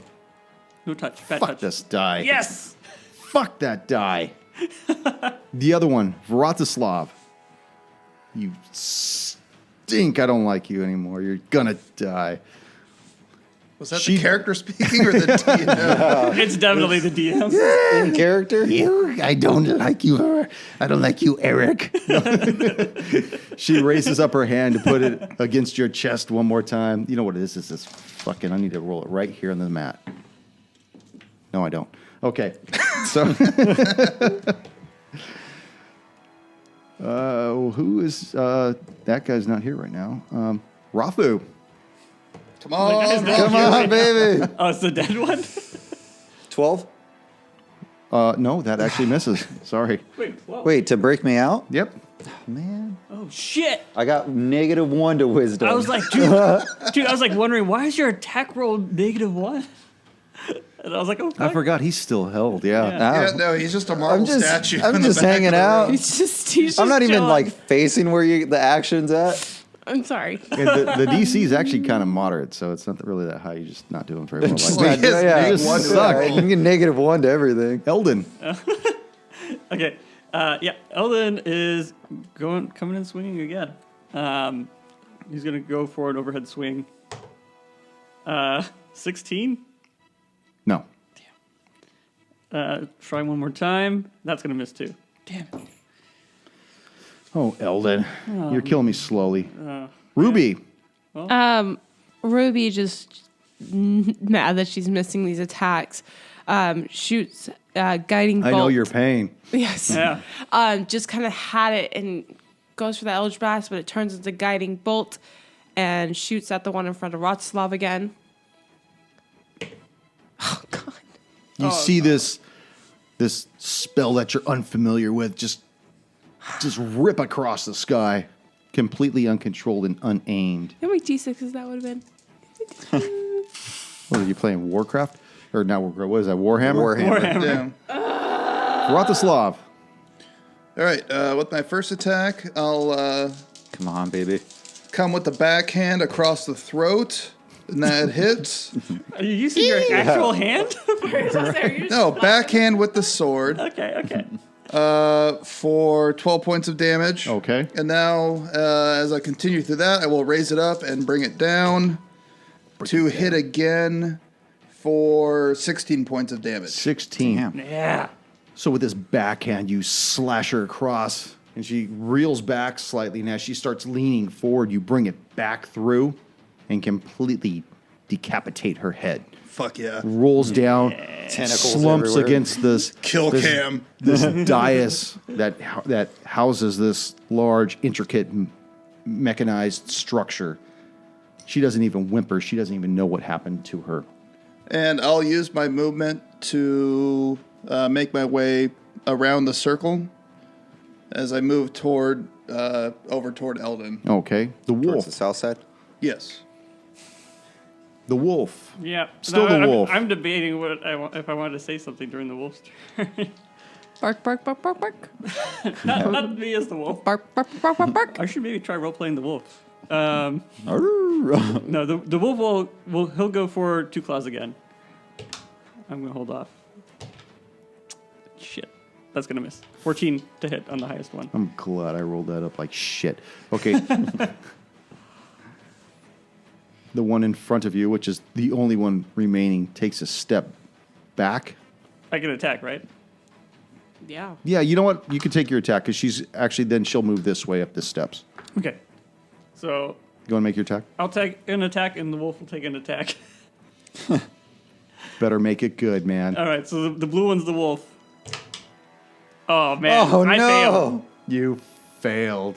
No touch. Bad Fuck touch. this die. Yes! Fuck that die. The other one, Vratislav. You stink. I don't like you anymore. You're gonna die. Was that She- the character speaking or the DM? It's definitely the DM. In character? I don't like you. I don't like you, Eric. She raises up her hand to put it against your chest one more time. You know what it is? It's this fucking, I need to roll it right here on the mat. No, I don't. Okay. So, who is, that guy's not here right now. Rafu. Come on. Come on, baby. Oh, it's the dead one? 12? No, that actually misses. Sorry. Wait, whoa. Wait, to break me out? Yep. Man. Oh, shit. I got -1 to wisdom. I was like, dude, I was like wondering, why is your attack roll -1? And I was like, oh, I fuck. forgot he's still held. Yeah. Ow. Yeah, no, he's just a marble statue. I'm in the just back hanging of the out. room. He's I'm not just even chilling. like facing where the action's at. I'm sorry. And the DC is actually kind of moderate, so it's not really that high. You're just not doing very well. Just Like not- yeah, you just one- suck. You can get -1 to everything. Eldon. Okay. Yeah, Eldon is coming in swinging again. He's going to go for an overhead swing. 16. No. Try one more time. That's going to miss too. Damn it. Oh, Eldon. You're killing me slowly. Ruby. Ruby just mad that she's missing these attacks. Shoots guiding bolt. I know your pain. Yes. Yeah. Just kind of had it and goes for the Eldritch Blast, but it turns into guiding bolt and shoots at the one in front of Vratislav again. Oh God. You see this spell that you're unfamiliar with just rip across the sky, completely uncontrolled and unaimed. How many D6s that would have been? What are you playing, Warcraft? Or not Warcraft, what is that, Warhammer? Warhammer. Yeah. Vratislav. All right, with my first attack, I'll Come on, baby. come with the backhand across the throat, and that hits. Are you using your actual hand? No, backhand with the sword Okay. for 12 points of damage. Okay. And now, as I continue through that, I will raise it up and bring it down to hit again for 16 points of damage. 16. Damn. Yeah. So with this backhand, you slash her across, and she reels back slightly. And as she starts leaning forward, you bring it back through and completely decapitate her head. Fuck yeah. Rolls down, Tentacles slumps everywhere. against this Kill this, cam. this dais that houses this large, intricate, mechanized structure. She doesn't even whimper. She doesn't even know what happened to her. And I'll use my movement to make my way around the circle as I move toward over toward Eldon. Okay, the Towards wolf. the south side. Yes. The wolf. Yeah. Still the wolf. I'm debating if I wanted to say something during the wolf's turn. Bark, bark, bark, bark, bark. Not me as the wolf. Bark, bark, bark, bark, bark. I should maybe try role playing the wolf. No, the wolf he'll go for 2 claws again. I'm gonna hold off. Shit. that's going to miss. 14 to hit on the highest one. I'm glad I rolled that up like shit. Okay. The one in front of you, which is the only one remaining, takes a step back. I can attack, right? Yeah. Yeah, you know what? You can take your attack because she'll move this way up the steps. Okay. So You want to make your attack? I'll take an attack, and the wolf will take an attack. Better make it good, man. All right, so the blue one's the wolf. Oh, man. Oh, I no. failed. You failed.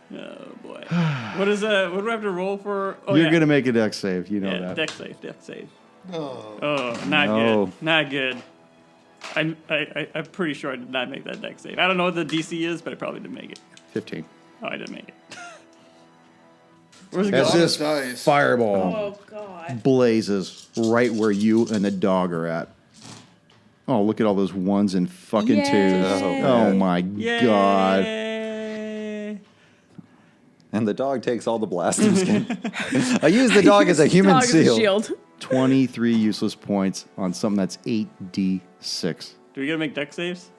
Oh, boy. What do I have to roll for? Oh, You're yeah. going to make a dex save. You know Yeah, that. dex save. Oh. Oh, not No. good. Not good. I'm pretty sure I did not make that dex save. I don't know what the DC is, but I probably didn't make it. 15. Oh, I didn't make it. Where's it As going? this Dice. fireball Oh God. blazes right where you and the dog are at. Oh, look at all those ones and fucking Yay. twos. Oh my God. Yay. And the dog takes all the blasting skin. I use the dog as a human Dog is a shield. shield. 23 useless points on something that's 8d6. Do we gotta make dex saves?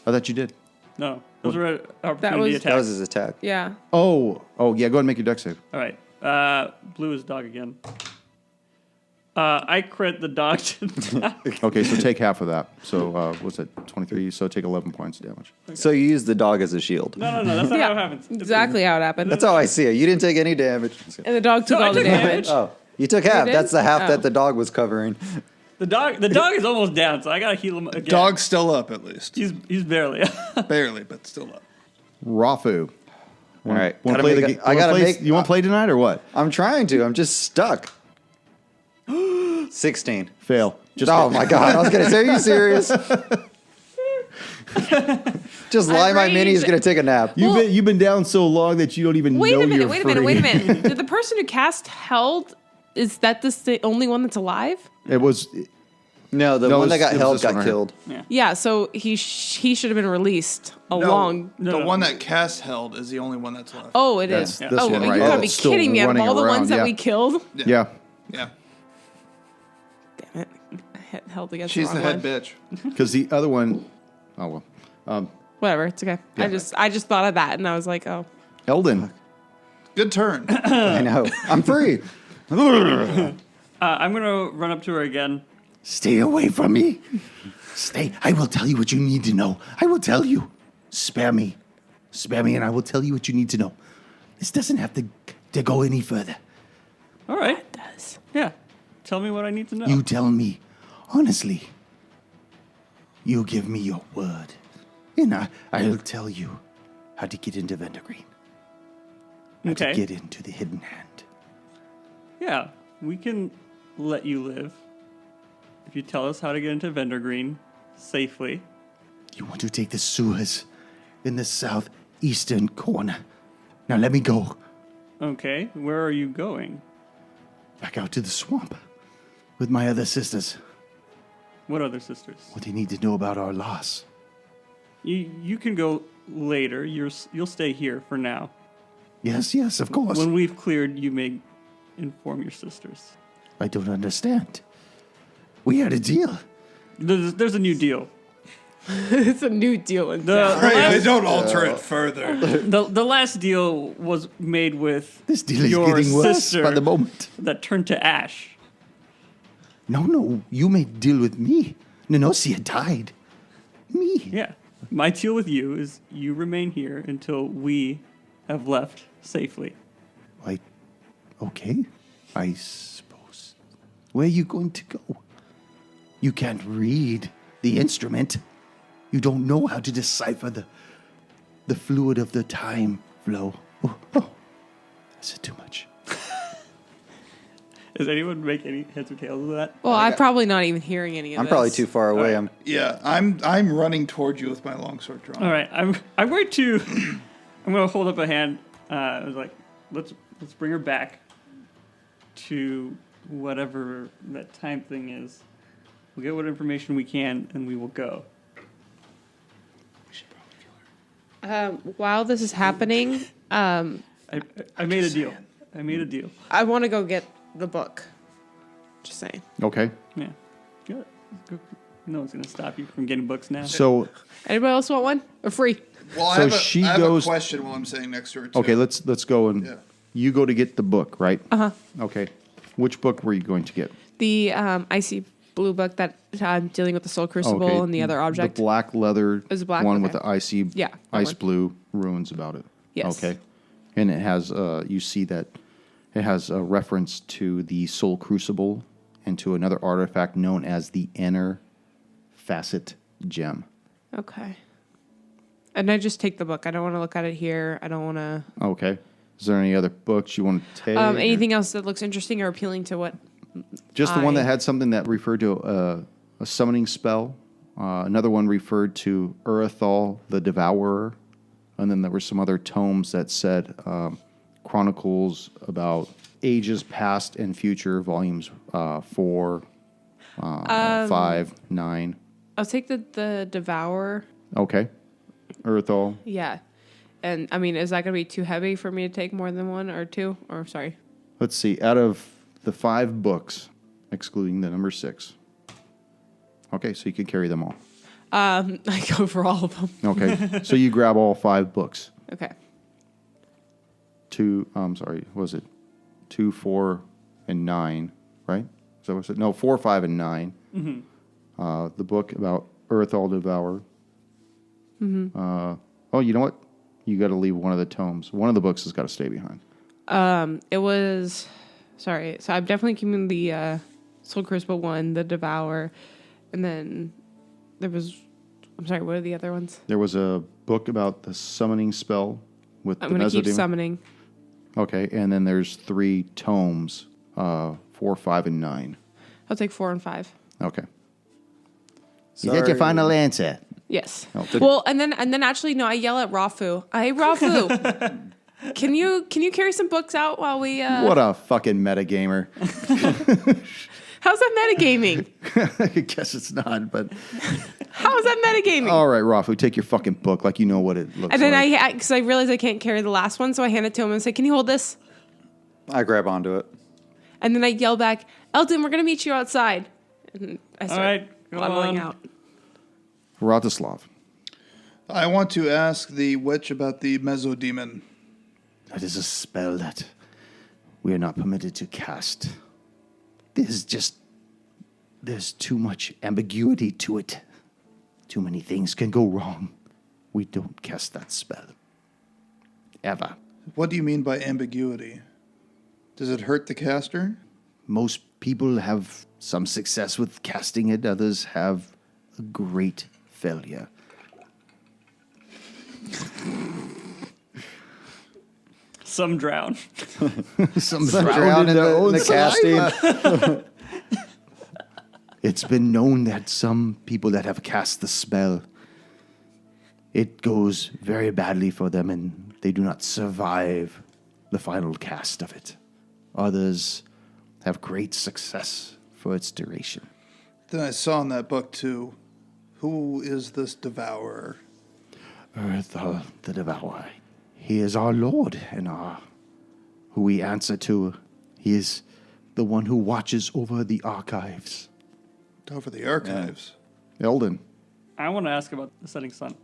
I thought you did. No. Those were opportunity was- attacks. That was his attack. Yeah. Oh, yeah, go ahead and make your dex save. All right. Blue is dog again. I crit the dog to die. Okay, so take half of that. So, what's it, 23? So take 11 points of damage. So you use the dog as a shield. No, that's not how it happens. Exactly how it happened. That's how I see it. You didn't take any damage. And the dog took No, I all the took damage. Oh, you took half. did? That's the half Oh. that the dog was covering. The dog is almost down, so I gotta heal him again. Dog's still up at least. He's barely. Barely, but still up. Rafu. All right. Want to Gotta play make the a- game? I gotta make. You want to play tonight or what? I'm trying to. I'm just stuck. 16. Fail. Just Oh my god! I was gonna say, are you serious? Just lie my mini is gonna take a nap. You've been down so long that you don't even Wait know a minute, you're wait a free. minute, wait a minute. Did the person who cast held, is that the only one that's alive? It was No, the No, one it that was- got it was held this one got right here. killed. Yeah, so he should have been released along. The one that cast held is the only one that's left. Oh, it That's is. this Oh, one you right gotta here. be It's still kidding me! Out of running all the around, ones that yeah. we killed, yeah. Yeah. damn it, held against She's the the wrong head one. bitch. Because the other one, oh well, Whatever, it's okay. Yeah. I just thought of that, and I was like, oh, Eldon. Good turn. I know. I'm free. I'm gonna run up to her again. Stay away from me. Stay. I will tell you what you need to know. I will tell you. Spare me. Spare me, and I will tell you what you need to know. This doesn't have to go any further. All right. it does. Yeah. Tell me what I need to know. You tell me, honestly. You give me your word, and I'll tell you how to get into Vendergrene. How Okay. to get into the Hidden Hand. Yeah, we can let you live if you tell us how to get into Vendergrene safely. You want to take the sewers in the southeastern corner. Now let me go Okay, where are you going? back out to the swamp with my other sisters. What other sisters? What they need to know about our loss. You can go later. You'll stay here for now. Yes, of course. When we've cleared, you may inform your sisters. I don't understand. We had a deal. There's a new deal. It's a new deal in The, town. the, Right, they last, don't alter it further. the last deal was made with This deal is your getting worse sister by the moment. that turned to ash. No, you made deal with me. Nenosia died. Me. Yeah. My deal with you is you remain here until we have left safely. Okay, I suppose. Where are you going to go? You can't read the instrument. You don't know how to decipher the fluid of the time flow. Oh. Is it too much? Does anyone make any heads or tails of that? Well, I'm probably not even hearing any of I'm this. probably too far away. All right. Yeah, I'm running towards you with my longsword drawn. All right, I'm going to I'm going to hold up a hand. I was like, let's bring her back to whatever that time thing is. We'll get what information we can, and we will go. While this is happening, I made a deal. I made a deal. I want to go get the book. Just saying. Okay. Yeah. Good. No one's going to stop you from getting books now. So Anybody else want one? Or free? Well, So I have, she I have goes- a question while I'm sitting next to her, too. okay, let's go and Yeah. you go to get the book, right? Uh-huh. Okay. Which book were you going to get? The icy blue book that dealing with the soul crucible Okay, and the other object. The black leather Is it black? one with Okay. the icy Yeah, that ice one. blue ruins about it. Yes. Okay. And it has you see that it has a reference to the soul crucible and to another artifact known as the inner facet gem. Okay. And I just take the book. I don't want to look at it here. I don't want to. Okay. Is there any other books you want to take? Anything else that looks interesting or appealing to what? Just the one that had something that referred to a summoning spell. Another one referred to Urethal the Devourer. And then there were some other tomes that said chronicles about ages past and future, volumes 4, 5, 9. I'll take the Devourer. Okay. Urethal. Yeah. And I mean, is that going to be too heavy for me to take more than one or two? Or sorry. Let's see. Out of the 5 books, excluding the number 6. Okay, so you can carry them all. I go for all of them. Okay, so you grab all 5 books. Okay. 2, what was it? 2, 4, and 9, right? Is that what it said? No, 4, 5, and 9. Mm-hmm. The book about Urethal Devourer. Mm-hmm. Oh, you know what? You got to leave one of the tomes. One of the books has got to stay behind. It was, sorry. So I'm definitely keeping the Soul Crucible one, the Devour, and then there was, I'm sorry, what are the other ones? There was a book about the summoning spell with I'm the going to keep Mesodemon. summoning. Okay, and then there's 3 tomes, 4, 5, and 9. I'll take 4 and 5. Okay. Is that your final answer? Yes. Oh. Well, and then actually, no, I yell at Rafu. Hey, Rafu, can you carry some books out while we? What a fucking metagamer. How's that metagaming? I guess it's not, but... How is that metagaming? All right, Rafu, take your fucking book like you know what it looks And then like. because I realize I can't carry the last one, so I hand it to him and say, "Can you hold this?" I grab onto it. And then I yell back, "Eldon, we're gonna meet you outside." And I start right, go waddling on. out. Vratislav. I want to ask the witch about the Mesodemon. That is a spell that we are not permitted to cast. There's too much ambiguity to it. Too many things can go wrong. We don't cast that spell. Ever. What do you mean by ambiguity? Does it hurt the caster? Most people have some success with casting it, others have a great failure. Some drown. Some Drown in the casting. It's been known that some people that have cast the spell, it goes very badly for them and they do not survive the final cast of it. Others have great success for its duration. Then I saw in that book, too, who is this devourer? Urethal the Devourer. He is our Lord and who we answer to. He is the one who watches over the archives. Over the archives. Eldon. I want to ask about the setting sun.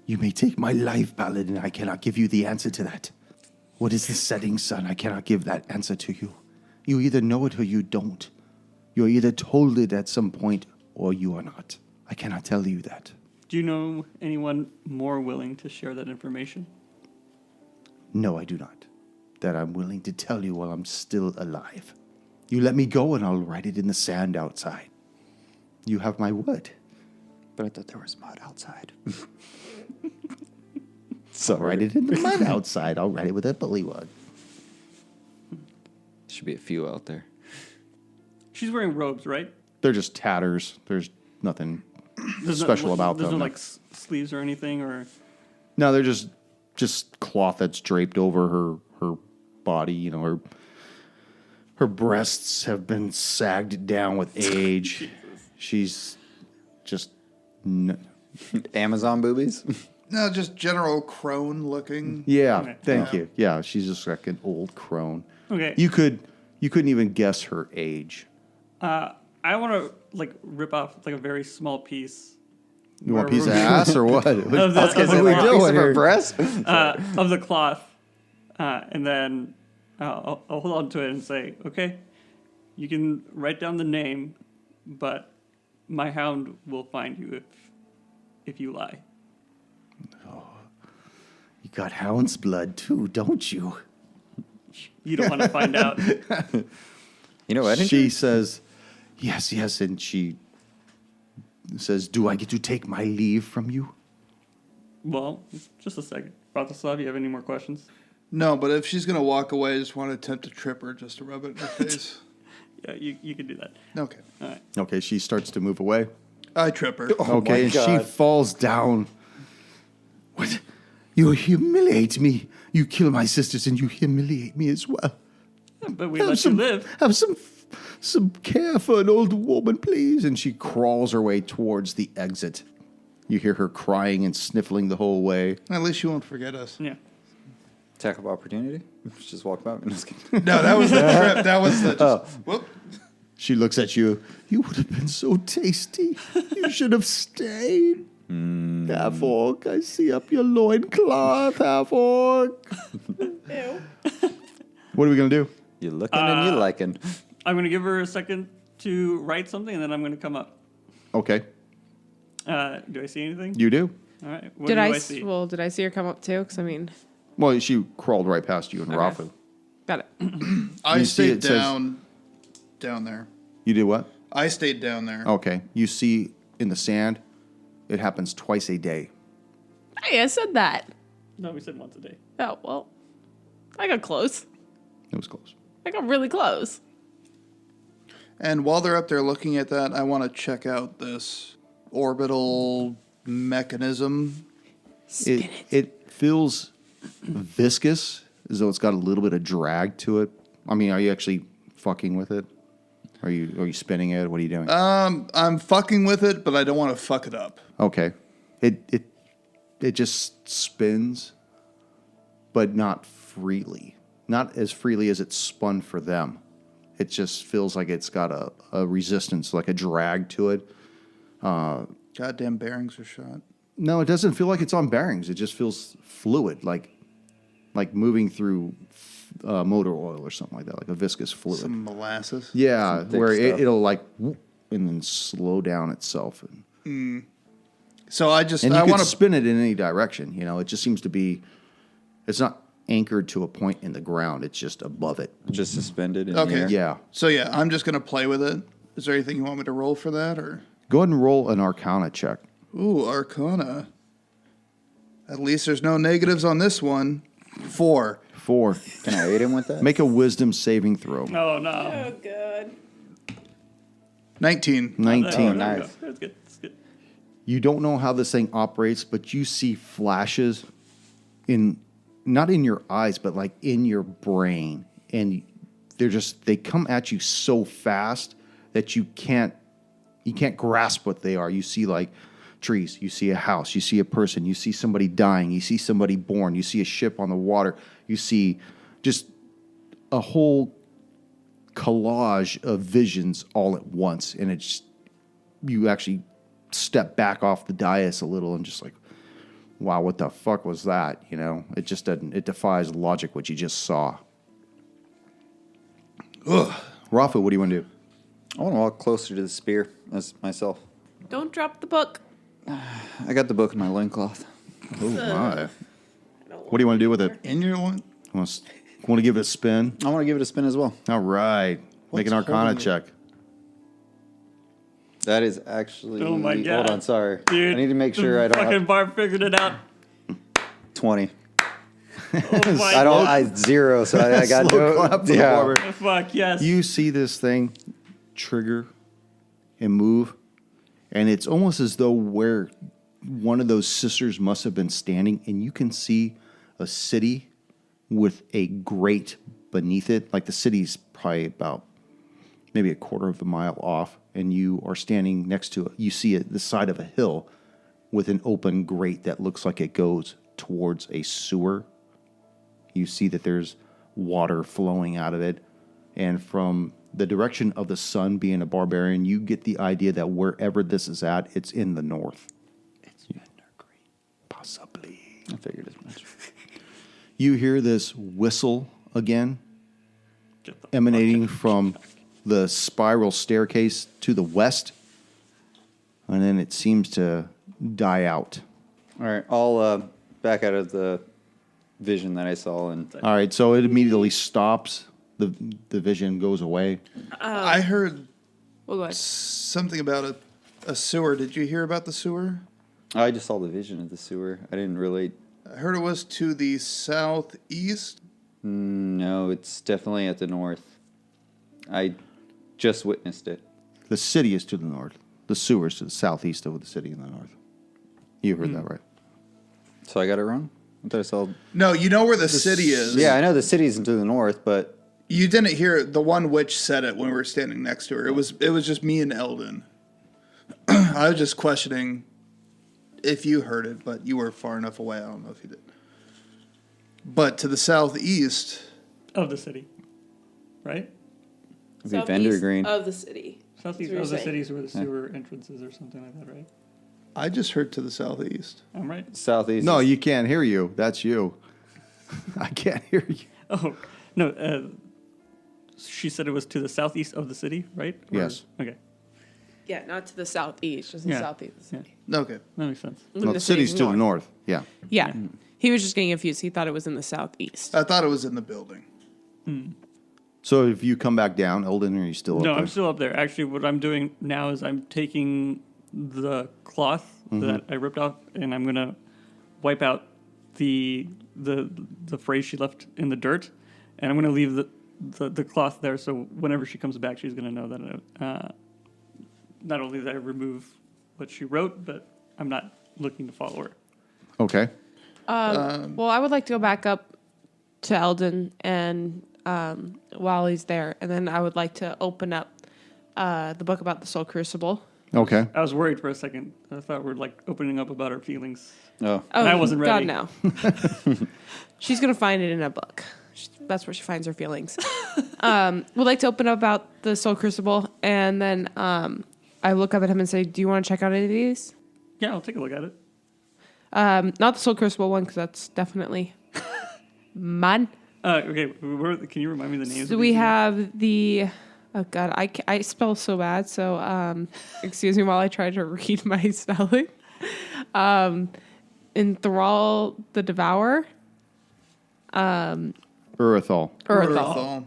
You may take my life, Paladin. I cannot give you the answer to that. What is the setting sun? I cannot give that answer to you. You either know it or you don't. You're either told it at some point or you are not. I cannot tell you that. Do you know anyone more willing to share that information? No, I do not. That I'm willing to tell you while I'm still alive. You let me go and I'll write it in the sand outside. You have my word. But I thought there was mud outside. So write it in the mud outside. I'll write it with a bullywug. Should be a few out there. She's wearing robes, right? They're just tatters. There's nothing There's special about there's them. no like sleeves or anything, or No, they're just cloth that's draped over her body. You know, her breasts have been sagged down with age. She's just Amazon boobies? No, just general crone looking. yeah. Okay. Thank you. Yeah, she's just like an old crone. okay. You couldn't even guess her age. I want to like rip off like a very small piece. You want a piece of ass or what? Of What the, are we doing here? breast? of the cloth, and then I'll hold on to it and say, "Okay, you can write down the name, but my hound will find you if you lie." You got hound's blood too, don't you? You don't want to find out. You know what? She says, yes, and she says, do I get to take my leave from you? Well, just a second. Bratislav, you have any more questions? No, but if she's going to walk away, I just want to attempt to trip her just to rub it in her face. Yeah, you can do that. Okay. All right. Okay, she starts to move away. I trip her. Okay, and she falls down. What? You humiliate me. You kill my sisters and you humiliate me as well. But we let you live. Have some care for an old woman, please. And she crawls her way towards the exit. You hear her crying and sniffling the whole way. At least she won't forget us. Yeah. Attack of opportunity. Just walk by. Just kidding. No, that was the trip. That was the just, whoop. She looks at you. You would have been so tasty. You should have stayed. Half-orc, I see up your loincloth, half-orc. Ew. What are we going to do? You looking and you liking. I'm going to give her a second to write something, and then I'm going to come up. Okay, Do I see anything? you do. All right. What Did do I see? well, did I see her come up too? Because I mean, Well, she crawled right past you and Rafu. got it. I You see stayed it says- down there. You did what? I stayed down there. Okay. You see in the sand, it happens twice a day. Hey, I said that. No, we said once a day. Oh well, I got close. It was close. I got really close. And while they're up there looking at that, I want to check out this orbital mechanism. It feels viscous, as though it's got a little bit of drag to it. I mean, are you actually fucking with it? Are you spinning it? What are you doing? I'm fucking with it, but I don't want to fuck it up. Okay. It just spins, but not freely. Not as freely as it's spun for them. It just feels like it's got a resistance, like a drag to it. Goddamn bearings are shot. No, it doesn't feel like it's on bearings. It just feels fluid, like moving through motor oil or something like that, like a viscous fluid. Some molasses. Yeah, Some thick where stuff. it'll like whoop, and then slow down itself. So I And you want can spin it in any direction. You know, it just seems to be, it's not anchored to a point in the ground. It's just above it. Just suspended in the Okay. air. Yeah. So yeah, I'm just gonna play with it. Is there anything you want me to roll for that, or? Go ahead and roll an Arcana check. Ooh, Arcana. At least there's no negatives on this one. 4. 4. Can I aid him with that? Make a wisdom saving throw. Oh, no. Oh god. 19. 19. Oh, nice. That's good. That's good. You don't know how this thing operates, but you see flashes not in your eyes, but like in your brain. And they come at you so fast that you can't grasp what they are. You see like trees, you see a house, you see a person, you see somebody dying, you see somebody born, you see a ship on the water, you see just a whole collage of visions all at once. And you actually step back off the dais a little and just like, wow, what the fuck was that? You know, it just doesn't, it defies logic what you just saw. Ugh. Rafa, what do you want to do? I want to walk closer to the spear as myself. Don't drop the book. I got the book in my loincloth. Oh my. What do you want to do with it? In your one? Want to give it a spin? I want to give it a spin as well. All right. Make What's an Arcana holding it? check. That is actually. Oh my God. Hold on, sorry. Dude, I need to make sure I don't. Fucking Have Barb figured it out. 20. Oh my I don't. I 0. So I got Slow no. clap for the Yeah. barber. Oh, fuck, yes. You see this thing trigger and move, and it's almost as though where one of those sisters must have been standing, and you can see a city with a grate beneath it. Like the city's probably about maybe a quarter of a mile off, and you are standing next to it. You see the side of a hill with an open grate that looks like it goes towards a sewer. You see that there's water flowing out of it, and from the direction of the sun being a barbarian, you get the idea that wherever this is at, it's in the north. It's Vendergrene. Possibly. I figured as much. You hear this whistle again, Get the emanating fuck out. from the spiral staircase to the west, and then it seems to die out. All right, I'll back out of the vision that I saw, and All right, so it immediately stops. The vision goes away. I heard We'll go ahead. something about a sewer. Did you hear about the sewer? I just saw the vision of the sewer. I didn't really. I heard it was to the southeast. No, it's definitely at the north. I just witnessed it. The city is to the north. The sewer is to the southeast of the city in the north. You heard that right. So I got it wrong. I thought I saw. No, you know where the city is. Yeah, I know the city's to the north, but You didn't hear the one witch said it when we were standing next to her. It was just me and Eldon. I was just questioning if you heard it, but you were far enough away. I don't know if you did. But to the southeast, Of the city. Right? it'd be Vendergrene. of the city. Southeast That's what of the you're saying. cities where the sewer entrances or something like that, right? I just heard to the southeast. I'm right? Southeast. No, is- you can't hear you. That's you. I can't hear you. Oh, no. She said it was to the southeast of the city, right? Or- Yes. Okay. Yeah, not to the southeast, just the Yeah. southeast of the city. Okay. That makes sense. When No, the city's to the north. Yeah. Yeah. He was just getting confused. He thought it was in the southeast. I thought it was in the building. So if you come back down, Eldon, are you still up No, there? I'm still up there. Actually, what I'm doing now is I'm taking the cloth that I ripped off, and I'm gonna wipe out the phrase she left in the dirt, and I'm gonna leave the cloth there. So whenever she comes back, she's gonna know that not only did I remove what she wrote, but I'm not looking to follow her. Okay. Well, I would like to go back up to Eldon and while he's there, and then I would like to open up the book about the Soul Crucible. Okay. I was worried for a second. I thought we were like opening up about our feelings. Oh, Oh, I wasn't ready. God, no. She's gonna find it in a book. That's where she finds her feelings. Would like to open up about the Soul Crucible, and then I look up at him and say, "Do you want to check out any of these?" Yeah, I'll take a look at it. Not the Soul Crucible one, because that's definitely mine. Okay, can you remind me the names? So of we these? have the. Oh God, I spell so bad. So excuse me while I try to read my spelling. Enthrall the Devourer. Urethal. Urethal.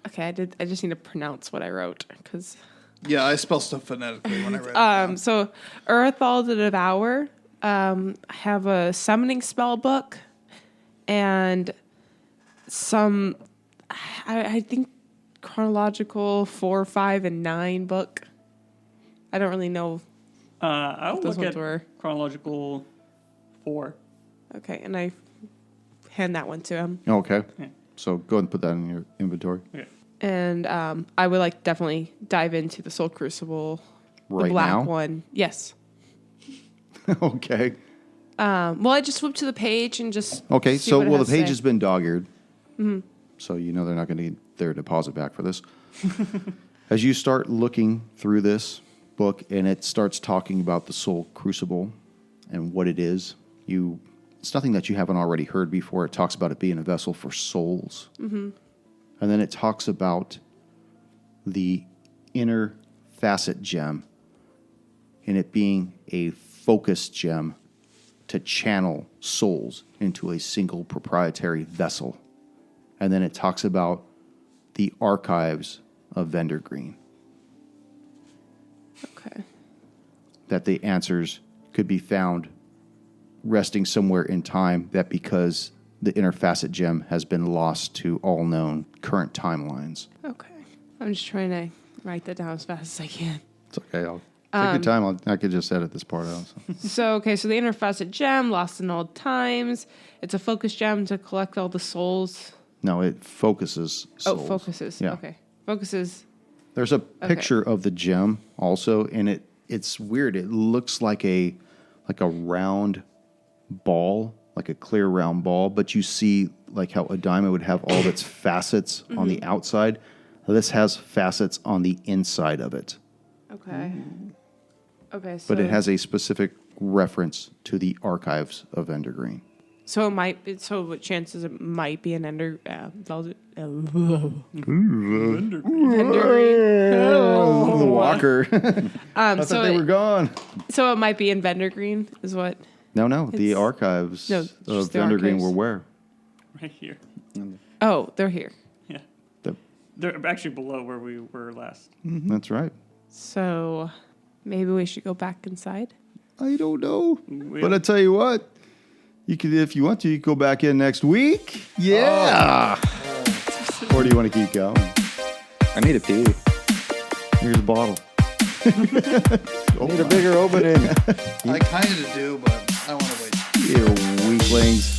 Okay, I just need to pronounce what I wrote because. Yeah, I spell stuff phonetically when I read it. down. So Urethal the Devourer. I have a summoning spell book, and some. I think chronological 4, 5, and 9 book. I don't really know. I'll those look ones at were. chronological 4. Okay, and I hand that one to him. Okay. Yeah. So go ahead and put that in your inventory. Okay. And I would like definitely dive into the Soul Crucible, Right the black now? one. Yes. Okay. Well, I just flipped to the page and just. Okay. see So, what it well, has the to page say. has been dog-eared. So you know they're not going to get their deposit back for this. As you start looking through this book and it starts talking about the Soul Crucible and what it is, it's nothing that you haven't already heard before. It talks about it being a vessel for souls. Mm-hmm. And then it talks about the inner facet gem and it being a focus gem to channel souls into a single proprietary vessel. And then it talks about the archives of Vendergrene, Okay. that the answers could be found resting somewhere in time, that because the inner facet gem has been lost to all known current timelines. Okay. I'm just trying to write that down as fast as I can. It's okay. I'll take your time. I could just edit this part out. So. So the inner facet gem, lost in old times. It's a focus gem to collect all the souls. No, it focuses souls. Oh, focuses. Yeah. Okay. Focuses. There's a picture of the gem also, and it's weird. It looks like a round ball, like a clear round ball, but you see like how a diamond would have all of its facets on the outside. This has facets on the inside of it, Okay. Okay. So but it has a specific reference to the archives of Vendergrene. So it might be. So what chances it might be an Vendergreen? Oh, Walker. I So thought they were gone. So it might be in Vendergreen, is what? No, the It's- archives No, of just the Vendergreen archives. were where? Right here. Oh, they're here. Yeah. The- They're actually below where we were last. That's right. So maybe we should go back inside. I don't know. But I tell you what, you could, if you want to, you can go back in next week. Yeah. Or do you want to keep going? I need a pee. Here's a bottle. Need a bigger opening. I kind of do, but I want to wait. You weaklings.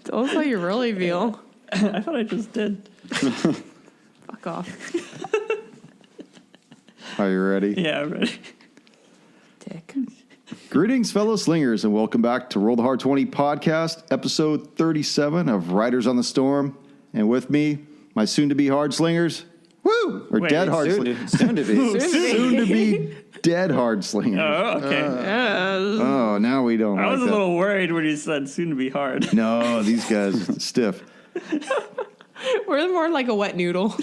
Don't how you really feel. I thought I just did. Fuck off, Are you ready? Yeah, I'm ready. dick. Greetings, fellow slingers, and welcome back to Roll the Hard 20 podcast, episode 37 of Riders on the Storm. And with me, my soon-to-be Hard Slingers. Woo! Or Wait, dead Hard Slingers. Soon to be. Soon-to-be dead Hard Slingers. Oh, okay. Oh, now we don't I like was a that. little worried when you said soon to be hard. No, these guys are stiff. We're more like a wet noodle.